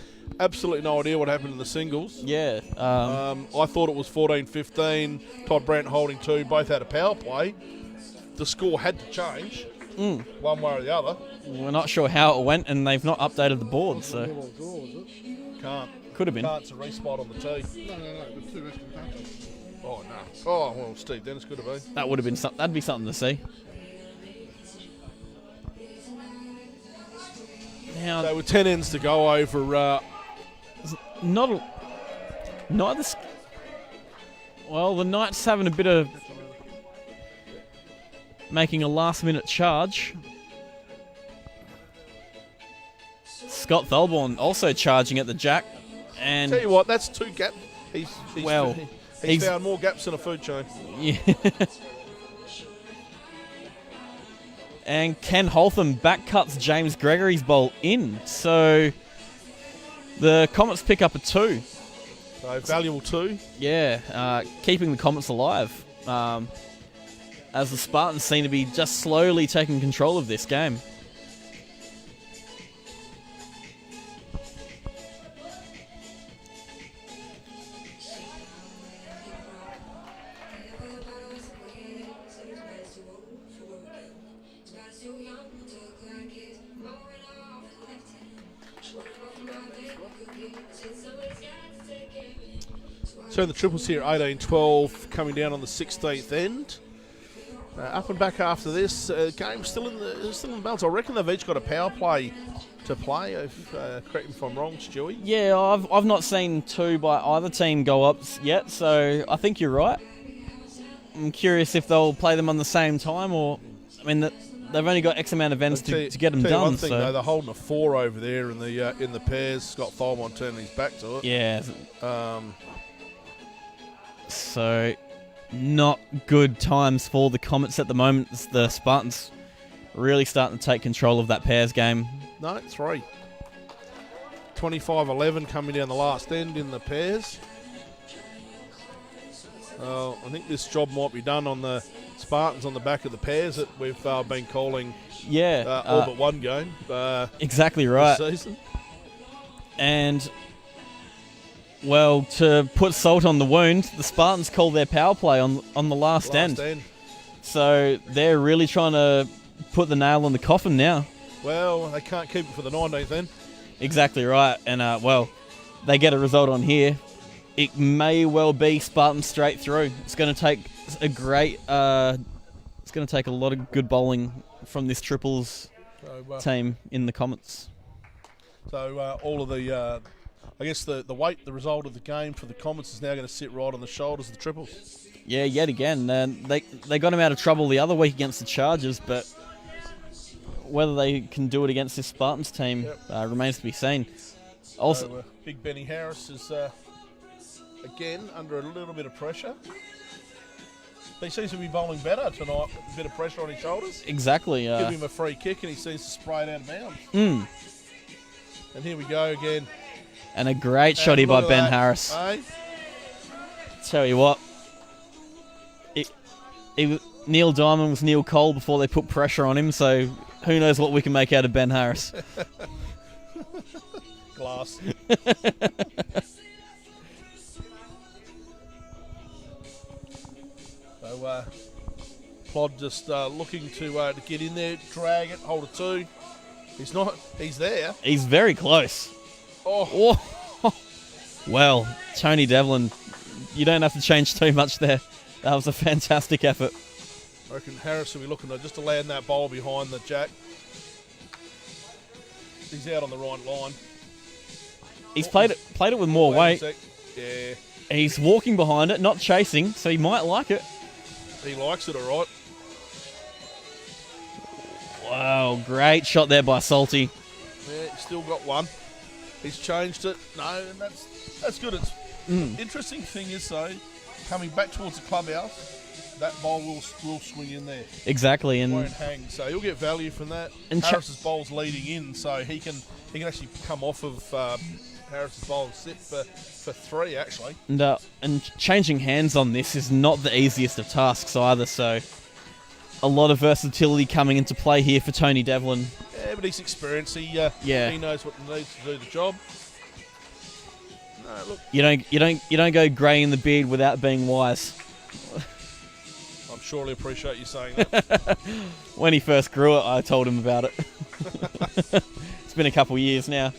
Absolutely no idea what happened in the singles. Yeah. I thought it was 14-15. Todd Brandt holding 2. Both had a power play. The score had to change one way or the other. We're not sure how it went, and they've not updated the board, so Draw, was it? Can't. could have been. Can't. It's a respot on the tee. No, with 2 resting touches. Oh, no. Oh, well, Steve Dennis could have been. That would have been that'd be something to see. Now, So with 10 ends to go over... well, the Knights having a bit of making a last-minute charge. Scott Thelborn also charging at the jack, and Tell you what, that's 2 gaps. He's he's- found more gaps in a food chain. yeah. And Ken Holtham back cuts James Gregory's bowl in, so the Comets pick up a 2. So valuable 2. Yeah, keeping the Comets alive. As the Spartans seem to be just slowly taking control of this game. So the triples here, 18-12, coming down on the 16th end. Up and back after this game, still in the balance. I reckon they've each got a power play to play. Correct me if I'm wrong, Stewie. Yeah, I've not seen 2 by either team go up yet, so I think you're right. I'm curious if they'll play them on the same time, or I mean, they've only got X amount of ends to get them Tell you done. one thing, So though, they're holding a 4 over there in the pairs. Scott Tholmon turning his back to it. yeah, Um, so not good times for the Comets at the moment. It's the Spartans really starting to take control of that pairs game. no, 3. 25-11 coming down the last end in the pairs. I think this job might be done on the Spartans on the back of the pairs that we've been calling Yeah, all but one game exactly right. this season. And, well, to put salt on the wound, the Spartans called their power play on the last end. So they're really trying to put the nail on the coffin now. Well, they can't keep it for the 19th then. Exactly right. And, well, they get a result on here. It may well be Spartans straight through. It's going to take a great... it's going to take a lot of good bowling from this triples So, team in the Comets. all of the... I guess the weight, the result of the game for the Comets is now going to sit right on the shoulders of the triples. Yeah, yet again. They got him out of trouble the other week against the Chargers, but whether they can do it against this Spartans team remains to be seen. Also, So, Big Benny Harris is again under a little bit of pressure. He seems to be bowling better tonight with a bit of pressure on his shoulders. Exactly. Give him a free kick and he seems to spray it out of bounds. And here we go again. And a great shot here by Look at Ben that, Harris. eh? Tell you what, Neil Diamond was Neil Cole before they put pressure on him, so who knows what we can make out of Ben Harris. Glass. So, Plod just looking to get in there, drag it, hold it two. He's not. He's there. He's very close. Oh. Well, Tony Devlin, you don't have to change too much there. That was a fantastic effort. I reckon Harris will be looking to just to land that bowl behind the jack. He's out on the right line. He's played it with more Wait a weight. sec. Yeah, He's walking behind it, not chasing, so he might like it. he likes it all right. Wow, great shot there by Salty. Yeah, he's still got one. He's changed it. No, and that's good. It's interesting thing is though, coming back towards the clubhouse, that bowl will swing in there. Exactly, Won't and hang. So he'll get value from that. And Harris's bowl's leading in, so he can actually come off of Harris's bowl and sit for three actually. and changing hands on this is not the easiest of tasks either. So a lot of versatility coming into play here for Tony Devlin. Yeah, but he's experienced. He knows what he needs to do the job. No, look, You don't go grey in the beard without being wise. I'm sure he'll appreciate you saying that. When he first grew it, I told him about it. It's been a couple of years now.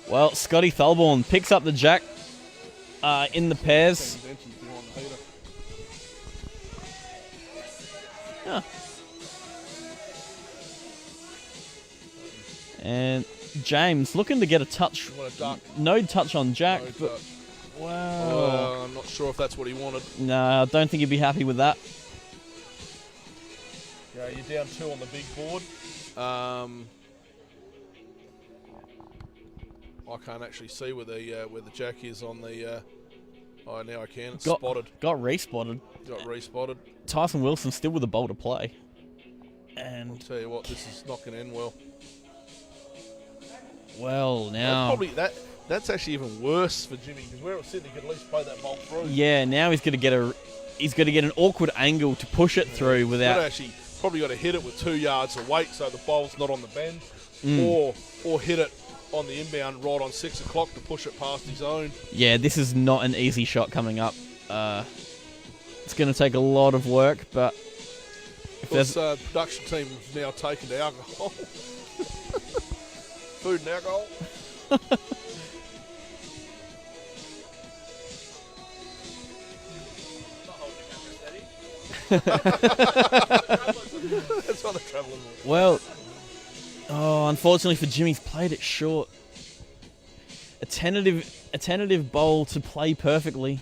Well, Scotty Thalborn picks up the jack in the pairs. Huh. And James looking to get a touch. What a duck. No touch on Jack. No but, touch. wow. I'm not sure if that's what he wanted. No, I don't think he'd be happy with that. Yeah, you're down two on the big board. I can't actually see where the jack is on the. Oh, now I can. It's spotted. Got respotted. Got respotted. Tyson Wilson still with the bowl to play. I'll And, tell you what, this is not going to end well. well, now... That's actually even worse for Jimmy, because where it was sitting, he could at least play that bowl through. Yeah, now he's going to get an awkward angle to push it through without... Probably got to hit it with 2 yards of weight so the bowl's not on the bend, or hit it on the inbound right on 6 o'clock to push it past his own. Yeah, this is not an easy shot coming up. It's going to take a lot of work, but... If This there's, production team has now taken to alcohol. Food and alcohol. That's what the travelling was. well... Oh, unfortunately for Jimmy, he's played it short. A tentative bowl to play perfectly.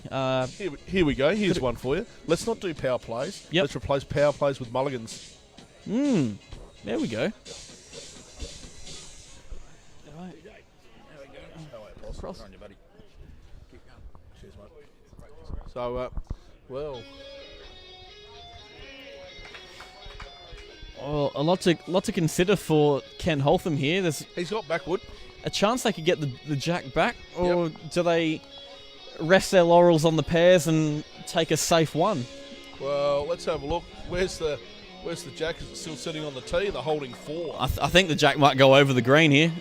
Here we go. Here's one for you. Let's not do power plays. Yep. Let's replace power plays with mulligans. There we go. Cross. On you, buddy. Cheers, mate. So, well, Oh, a lot to consider for Ken Holtham here. There's he's got backwood. a chance they could get the jack back, or do they rest their laurels on the pairs and take a safe one? Well, let's have a look. Where's the jack? Is it still sitting on the tee? They're holding 4. I think the jack might go over the green here.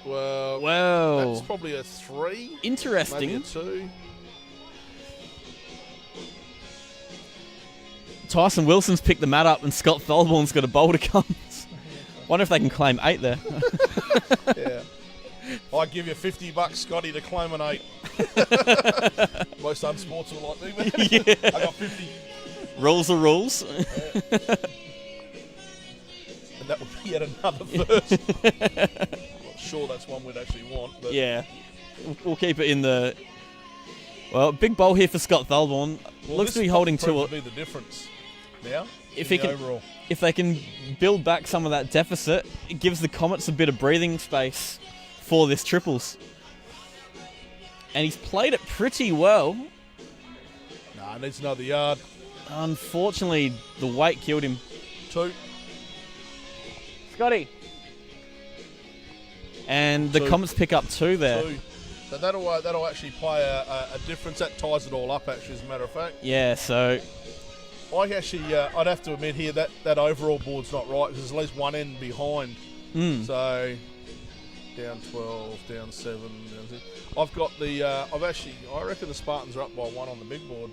Well, that's probably a 3. Interesting. Maybe a 2. Tyson Wilson's picked the mat up and Scott Thalborn's got a bowl to come. Wonder if they can claim 8 there. Yeah. I give you $50, Scotty, to claim an 8. Most unsportsman like me, man. Yeah. I got 50. Rules are rules. And that would be yet another first. I'm not sure that's one we'd actually want. But Yeah. We'll keep it in the... Well, big bowl here for Scott Thalborn. well, Looks this to be holding proved 2. to be the difference. now. If in he the can, overall. if they can build back some of that deficit, it gives the Comets a bit of breathing space for this triples. And he's played it pretty well. Nah, needs another yard. Unfortunately, the weight killed him. 2. Scotty. And the 2. Comets pick up 2 there. 2. So that'll actually play a difference. That ties it all up, actually, as a matter of fact. Yeah, so I'd have to admit here that overall board's not right because there's at least one end behind. So down 12, down 7. Down 6. I've got the. I reckon the Spartans are up by 1 on the big board.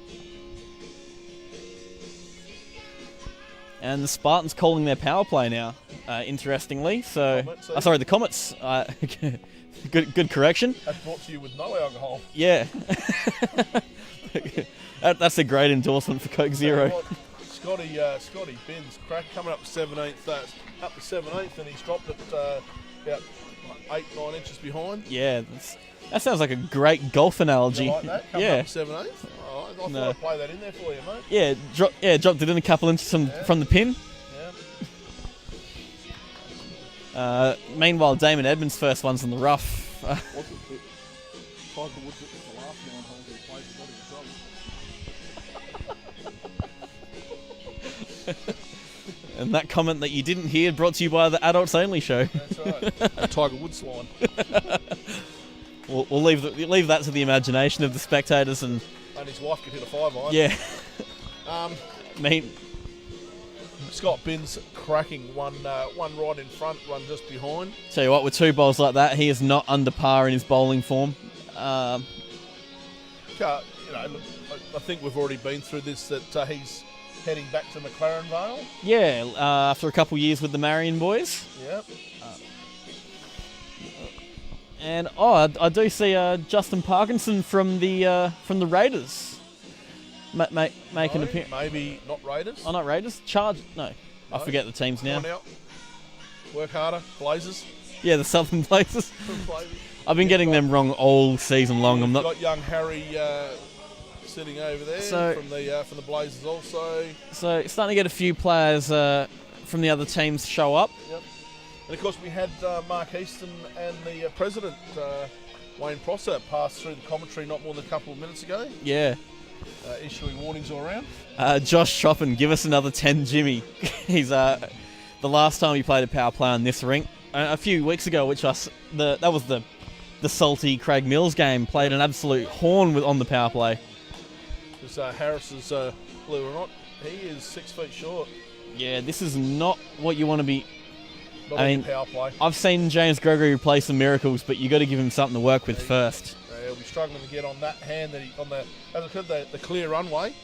and the Spartans calling their power play now. Interestingly, so Comets, sorry, the Comets. Good correction. That's brought to you with no alcohol. Yeah. That's a great endorsement for Coke Zero. Scotty Ben's crack coming up to 17th. Up to 17th, and he's dropped it about 8-9 inches behind. Yeah, that sounds like a great golf analogy. You like that? Coming Yeah. up to 17th. Oh, I thought I'd play that in there for you, mate. Yeah, dropped it in a couple inches from the pin. Yeah. Meanwhile, Damon Edmonds' first one's in the rough. Tiger Woods at the last 9 holes he played, got in trouble. And that comment that you didn't hear brought to you by the Adults Only show. That's right. The Tiger Woods line. We'll leave that to the imagination of the spectators and His wife could hit a 5-iron. Yeah. Scott Ben's cracking one right in front, one just behind. Tell you what, with 2 bowls like that, he is not under par in his bowling form. I think we've already been through this, that he's heading back to McLaren Vale. Yeah, after a couple years with the Marion boys. Yep. And I do see Justin Parkinson from the Raiders make an appearance. Maybe not Raiders. Oh, not Raiders. No, I forget the teams now. Come on out. Work harder. Blazers. Yeah, the Southern Blazers. I've been getting them wrong all season long. I'm You've not. got young Harry sitting over there from the Blazers also. So starting to get a few players from the other teams show up. Yep. And of course we had Mark Heysen and the president Wayne Prosser pass through the commentary not more than a couple of minutes ago. Yeah. Issuing warnings all around. Josh Choppin, give us another 10, Jimmy. He's the last time he played a power play on this rink a few weeks ago, which that was the salty Craig Mills game. Played an absolute horn on the power play. Because Harris is, believe it or not, he is 6 feet short. Yeah, this is not what you want to be. Not in power play. I've seen James Gregory play some miracles, but you got to give him something to work with first. He'll be struggling to get on that hand that as I said, the clear runway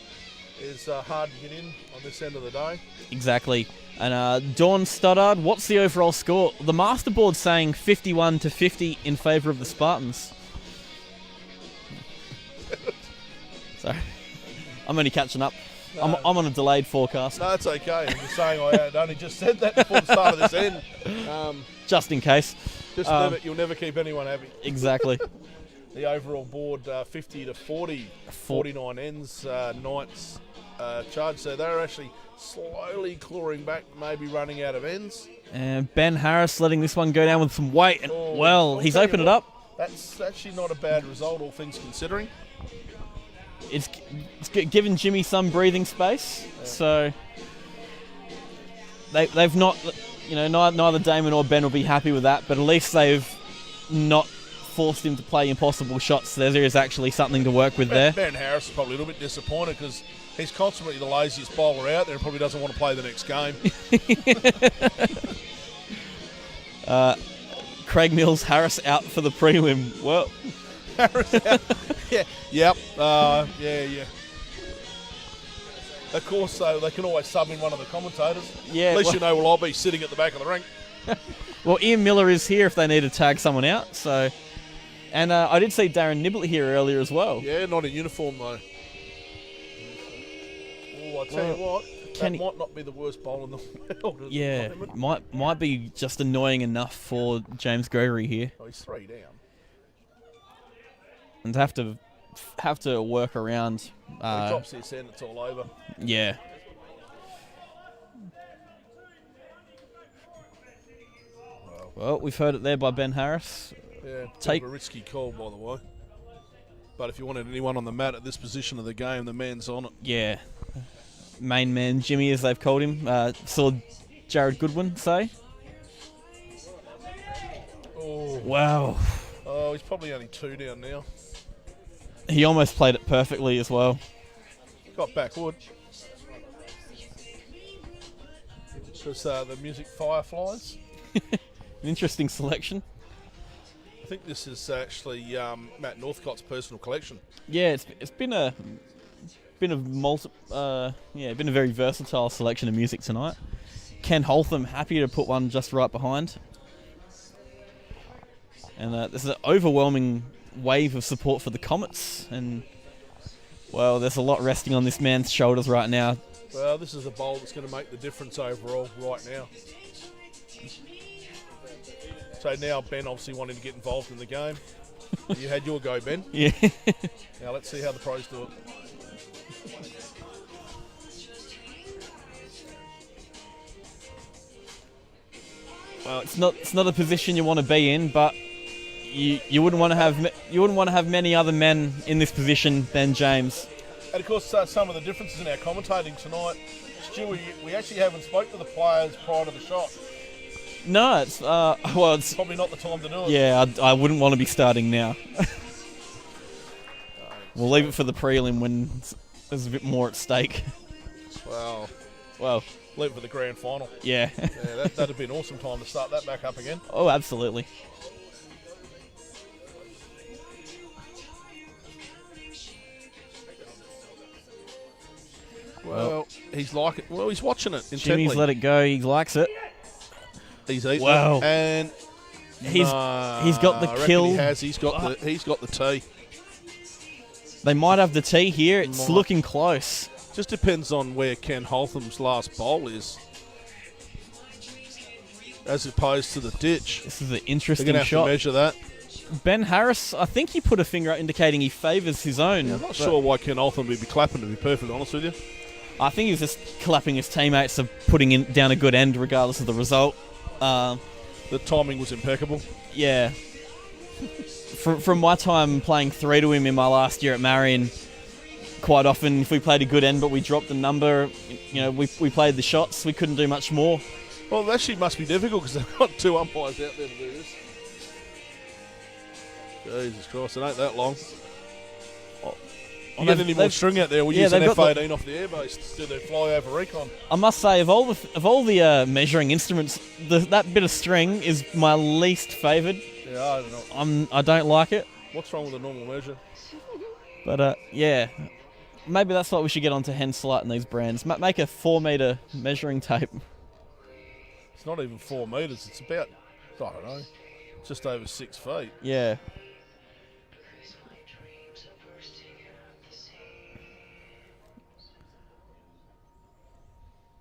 is hard to get in on this end of the day. Exactly. And Dawn Stoddard, what's the overall score? The master board's saying 51-50 in favour of the Spartans. Sorry, I'm only catching up. No. I'm on a delayed forecast. No, it's okay. I'm just saying I had only just said that before the start of this end. Just in case. You'll never keep anyone happy. Exactly. The overall board 50-40, 49 ends, Knights charge. So they're actually slowly clawing back, maybe running out of ends. And Ben Harris letting this one go down with some weight. And he's opened it up. That's actually not a bad result, all things considering. It's given Jimmy some breathing space. Yeah. So they've not, neither Damon or Ben will be happy with that. But at least they've not forced him to play impossible shots. So there is actually something to work with there. Ben Harris is probably a little bit disappointed because he's constantly the laziest bowler out there and probably doesn't want to play the next game. Craig Mills, Harris out for the prelim. Well, Harris out. Yep. Yeah. Of course, they can always sub in one of the commentators. Yeah. At least I'll be sitting at the back of the ring. Well, Ian Miller is here if they need to tag someone out. So, and I did see Darren Niblett here earlier as well. Yeah, not in uniform though. Oh, I tell you what, that might not be the worst bowl in the world. Yeah, might be just annoying enough for James Gregory here. Oh, he's 3 down. And to have to work around. He drops this end, it's all over. Yeah. Well, we've heard it there by Ben Harris. Yeah, Take- a risky call, by the way. But if you wanted anyone on the mat at this position of the game, the man's on it. Yeah. Main man Jimmy, as they've called him. Saw Jared Goodwin say. Oh. Wow. Oh, he's probably only 2 down now. He almost played it perfectly as well. Got backward. Because the music Fireflies. An interesting selection. I think this is actually Matt Northcott's personal collection. Yeah, it's been a very versatile selection of music tonight. Ken Holtham happy to put one just right behind. And there's an overwhelming wave of support for the Comets, and well, there's a lot resting on this man's shoulders right now. Well, this is a bowl that's going to make the difference overall right now. So now Ben obviously wanting to get involved in the game. You had your go, Ben. Yeah. Now let's see how the pros do it. Well, it's not a position you want to be in, but you wouldn't want to have many other men in this position than James. And of course, some of the differences in our commentating tonight, Stu, we actually haven't spoke to the players prior to the shot. No, it's Probably not the time to do it. yeah. I wouldn't want to be starting now. We'll leave it for the prelim when there's a bit more at stake. Well, leave it for the grand final. Yeah. Yeah, that'd be an awesome time to start that back up again. Oh, absolutely. Well, he's like it. Well, he's watching it intently. Jimmy's let it go. He likes it. He's eating Wow. it. And He's got the I reckon kill. He has. He's got the tee. They might have the tee here. It's Might. looking close. Just depends on where Ken Holtham's last bowl is, as opposed to the ditch. This is an They're interesting going to have shot. to measure that. Ben Harris, I think he put a finger out indicating he favours his own. I'm not but sure why Ken Holtham would be clapping, to be perfectly honest with you. I think he's just clapping his teammates of putting down a good end regardless of the result. The timing was impeccable. Yeah. From my time playing 3 to him in my last year at Marion, quite often if we played a good end but we dropped the number, we played the shots, we couldn't do much more. Well, it actually must be difficult because they've got 2 umpires out there to do this. Jesus Christ, it ain't that long. You get any more string out there? We're using F-18 off the airbase. Do they fly over recon? I must say, of all the measuring instruments, that bit of string is my least favoured. Yeah, I don't know. I don't like it. What's wrong with a normal measure? But yeah, maybe that's what we should get onto Henselite and these brands. Make a 4 metre measuring tape. It's not even 4 metres. It's about, I don't know, just over 6 feet. Yeah.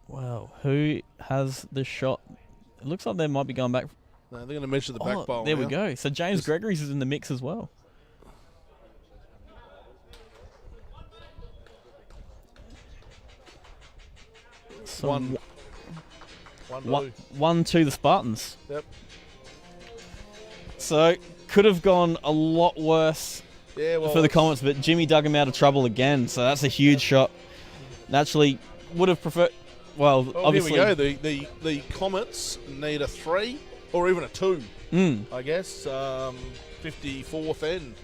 Wow, who has the shot? It looks like they might be going back. No, they're going to measure the back bowl. There we now. go. So James Gregory's is in the mix as well. So 1-2 the Spartans. Yep. So could have gone a lot worse Yeah, well, for the Comets, but Jimmy dug him out of trouble again. So that's a huge shot. Naturally, would have preferred. Well, obviously. Here we go. The Comets need a 3 or even a 2, I guess. 54th end.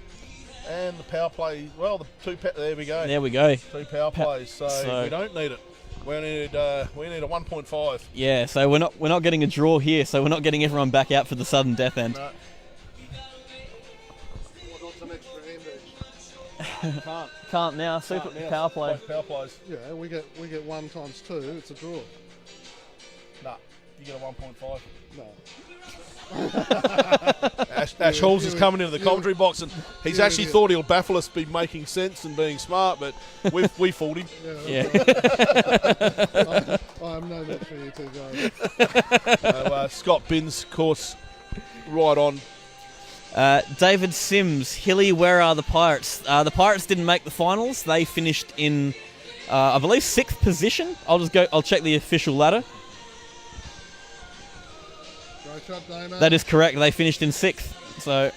And the power play, well, there we go. There we go. 2 power plays, so we don't need it. We need a 1.5. Yeah, so we're not getting a draw here, so we're not getting everyone back out for the sudden death end. No. What, some extra hand edge? Can't now. Super power play. Both power plays. Yeah, we get 1 times 2. It's a draw. Nah, you get a 1.5. No. Ash Halls is coming into the commentary box, and he's actually thought he'll baffle us be making sense and being smart, but we fooled him. Yeah. I'm no match for you two guys. Scott Binns, of course, right on. David Sims, Hilly, where are the Pirates? The Pirates didn't make the finals. They finished in, I believe, 6th position. I'll check the official ladder. Great shot, Damon. That is correct. They finished in 6th. So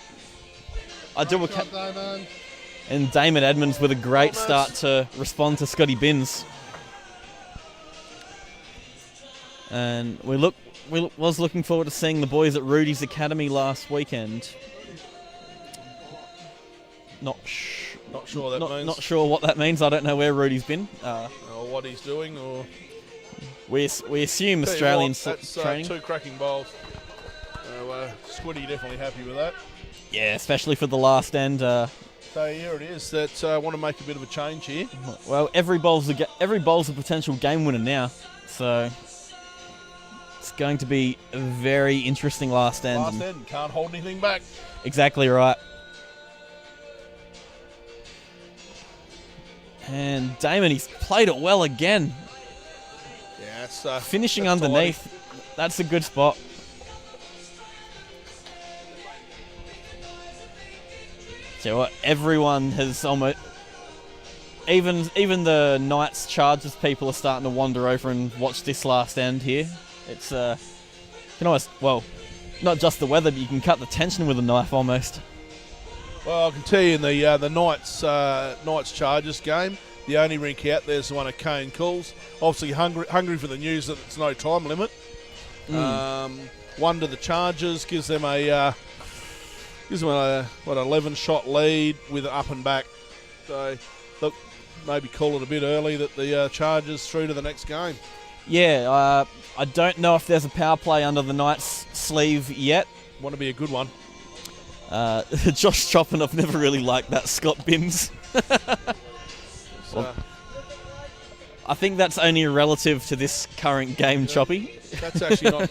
I do. Great shot, Damon. And Damon Edmonds with a great start to respond to Scotty Binns. And we was looking forward to seeing the boys at Rudy's Academy last weekend. Not sure that means. Not sure what that means. I don't know where Rudy's been. Or what he's doing, or we assume Tell you Australian what, that's training. 2 cracking bowls. Squiddy definitely happy with that. Yeah, especially for the last end. So here it is. That I want to make a bit of a change here. Well, every bowl's a potential game winner now. So it's going to be a very interesting last end. Last end, can't hold anything back. Exactly right. And Damon, he's played it well again. Yeah, it's Finishing that's underneath, tidy. that's a good spot. So what, everyone has almost, even the Knights Chargers people are starting to wander over and watch this last end here. It's you can almost, well, not just the weather, but you can cut the tension with a knife almost. Well, I can tell you in the Knights Chargers game, the only rink out there is the one at Cane Cools. Obviously hungry for the news that it's no time limit. One to the Chargers gives them a 11-shot lead with up and back. So look, maybe call it a bit early that the Chargers through to the next game. Yeah, I don't know if there's a power play under the Knights sleeve yet. Want to be a good one. Josh Choppin, I've never really liked that Scott Binns. So, I think that's only relative to this current game, Choppy. that's actually not.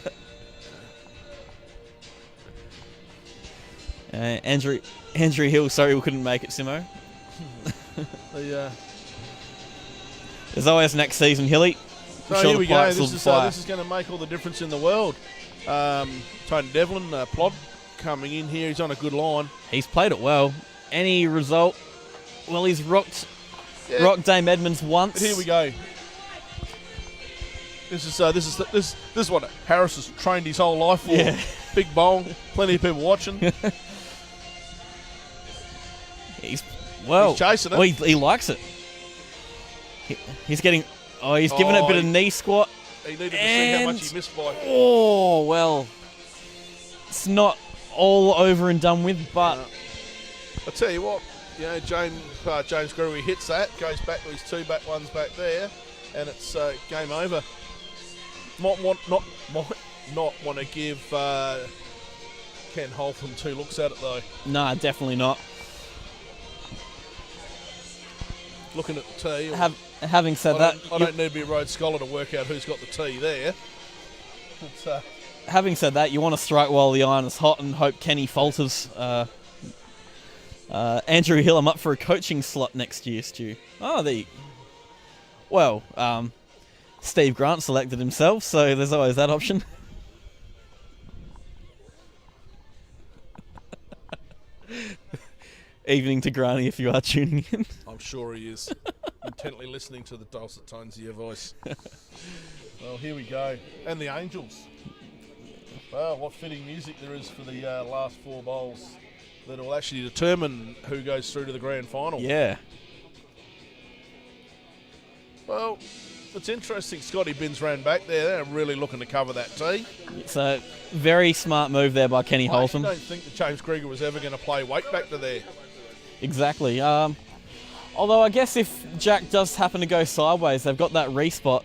Andrew Hill, sorry we couldn't make it, Simo. There's always next season, Hilly. So here we go. This is going to make all the difference in the world. Tony Devlin, Plod, coming in here. He's on a good line. He's played it well. Any result? Well, he's rocked Dame Edmonds once. But here we go. This is what Harris has trained his whole life for. Yeah. Big bowl, plenty of people watching. He's chasing it. Well, he likes it. He's getting. Oh, he's giving it a bit of knee squat. He needed to see how much he missed by. Oh well, it's not all over and done with, but I'll tell you what, James Gregory hits that, goes back to his 2 back ones back there, and it's game over. Might not want to give Ken Holtham 2 looks at it though. nah, definitely not. Looking at the tee. Having said I don't need to be a Rhodes Scholar to work out who's got the tee there. having said that, you want to strike while the iron is hot and hope Kenny falters. Andrew Hill, I'm up for a coaching slot next year, Stu. Oh, Steve Grant selected himself, so there's always that option. Evening to Granny if you are tuning in. I'm sure he is. Intently listening to the dulcet tones of your voice. Well, here we go. And the Angels. Well, what fitting music there is for the last 4 bowls that will actually determine who goes through to the grand final. Yeah. Well, it's interesting. Scotty Binns ran back there. They're really looking to cover that tee. It's a very smart move there by Kenny I actually Holtham. don't think that James Grieger was ever going to play weight back to there. Exactly. Although I guess if Jack does happen to go sideways, they've got that respot.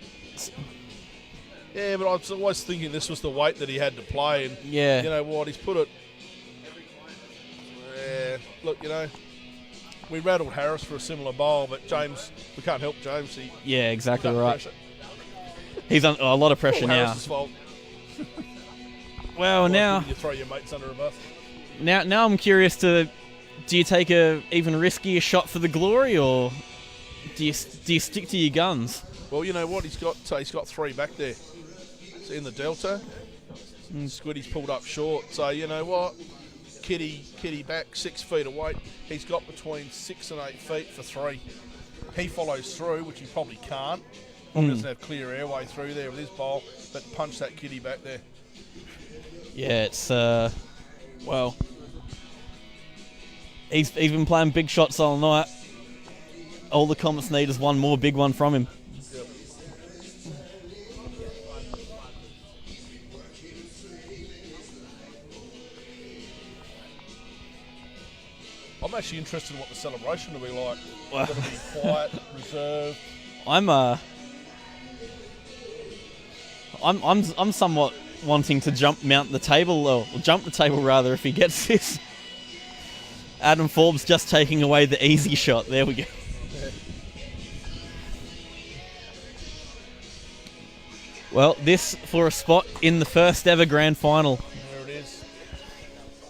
Yeah, but I was always thinking this was the weight that he had to play. And Yeah. you know what? He's put it. Yeah, look, we rattled Harris for a similar bowl, but James, we can't help James. Yeah, exactly He's under right. pressure. He's on a lot of pressure All now. Harris's fault. Well, now You throw your mates under a bus. now I'm curious to. Do you take a even riskier shot for the glory, or do you stick to your guns? Well, you know what? He's got 3 back there. So in the delta, Squiddy's pulled up short. So you know what? Kitty back 6 feet away. He's got between 6 and 8 feet for 3. He follows through, which he probably can't. Probably doesn't have clear airway through there with his bowl, but punch that kitty back there. Yeah, it's well, he's been playing big shots all night. All the Comets need is one more big one from him. Yep. I'm actually interested in what the celebration will be like. Well- It'll be quiet, reserved. I'm somewhat wanting to jump the table rather if he gets this. Adam Forbes just taking away the easy shot. There we go. Well, this for a spot in the first ever grand final. There it is.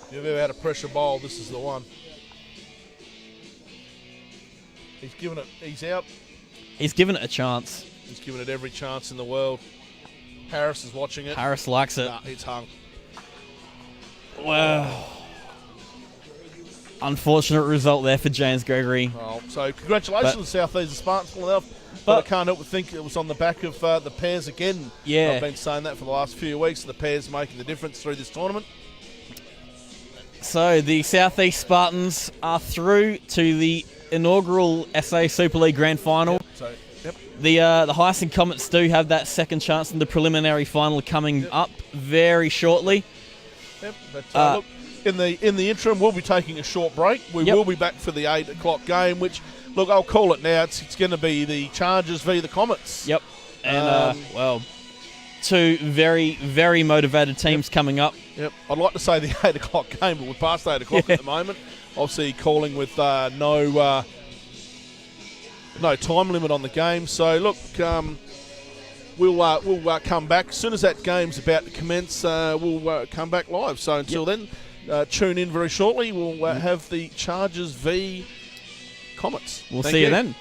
If you've ever had a pressure bowl, this is the one. He's given it. He's out. He's given it a chance. He's given it every chance in the world. Harris is watching it. Harris likes it. Nah, it's hung. Wow. Unfortunate result there for James Gregory. Oh, so congratulations to South East Spartans pulling it off. But I can't help but think it was on the back of the pairs again. Yeah. I've been saying that for the last few weeks. The pairs making the difference through this tournament. So the South East Spartans are through to the inaugural SA Super League Grand Final. Yep. So, yep. The Heysen Comets do have that second chance in the preliminary final coming up very shortly. Yep. But look, in the interim, we'll be taking a short break. We will be back for the 8 o'clock game, which, look, I'll call it now. It's going to be the Chargers v the Comets. Yep. And, well, two very, very motivated teams coming up. Yep. I'd like to say the 8 o'clock game, but we're past 8 o'clock at the moment. Obviously calling with no time limit on the game. So, look, we'll come back. As soon as that game's about to commence, we'll come back live. So until then, tune in very shortly. We'll have the Chargers v Comets. We'll see you then.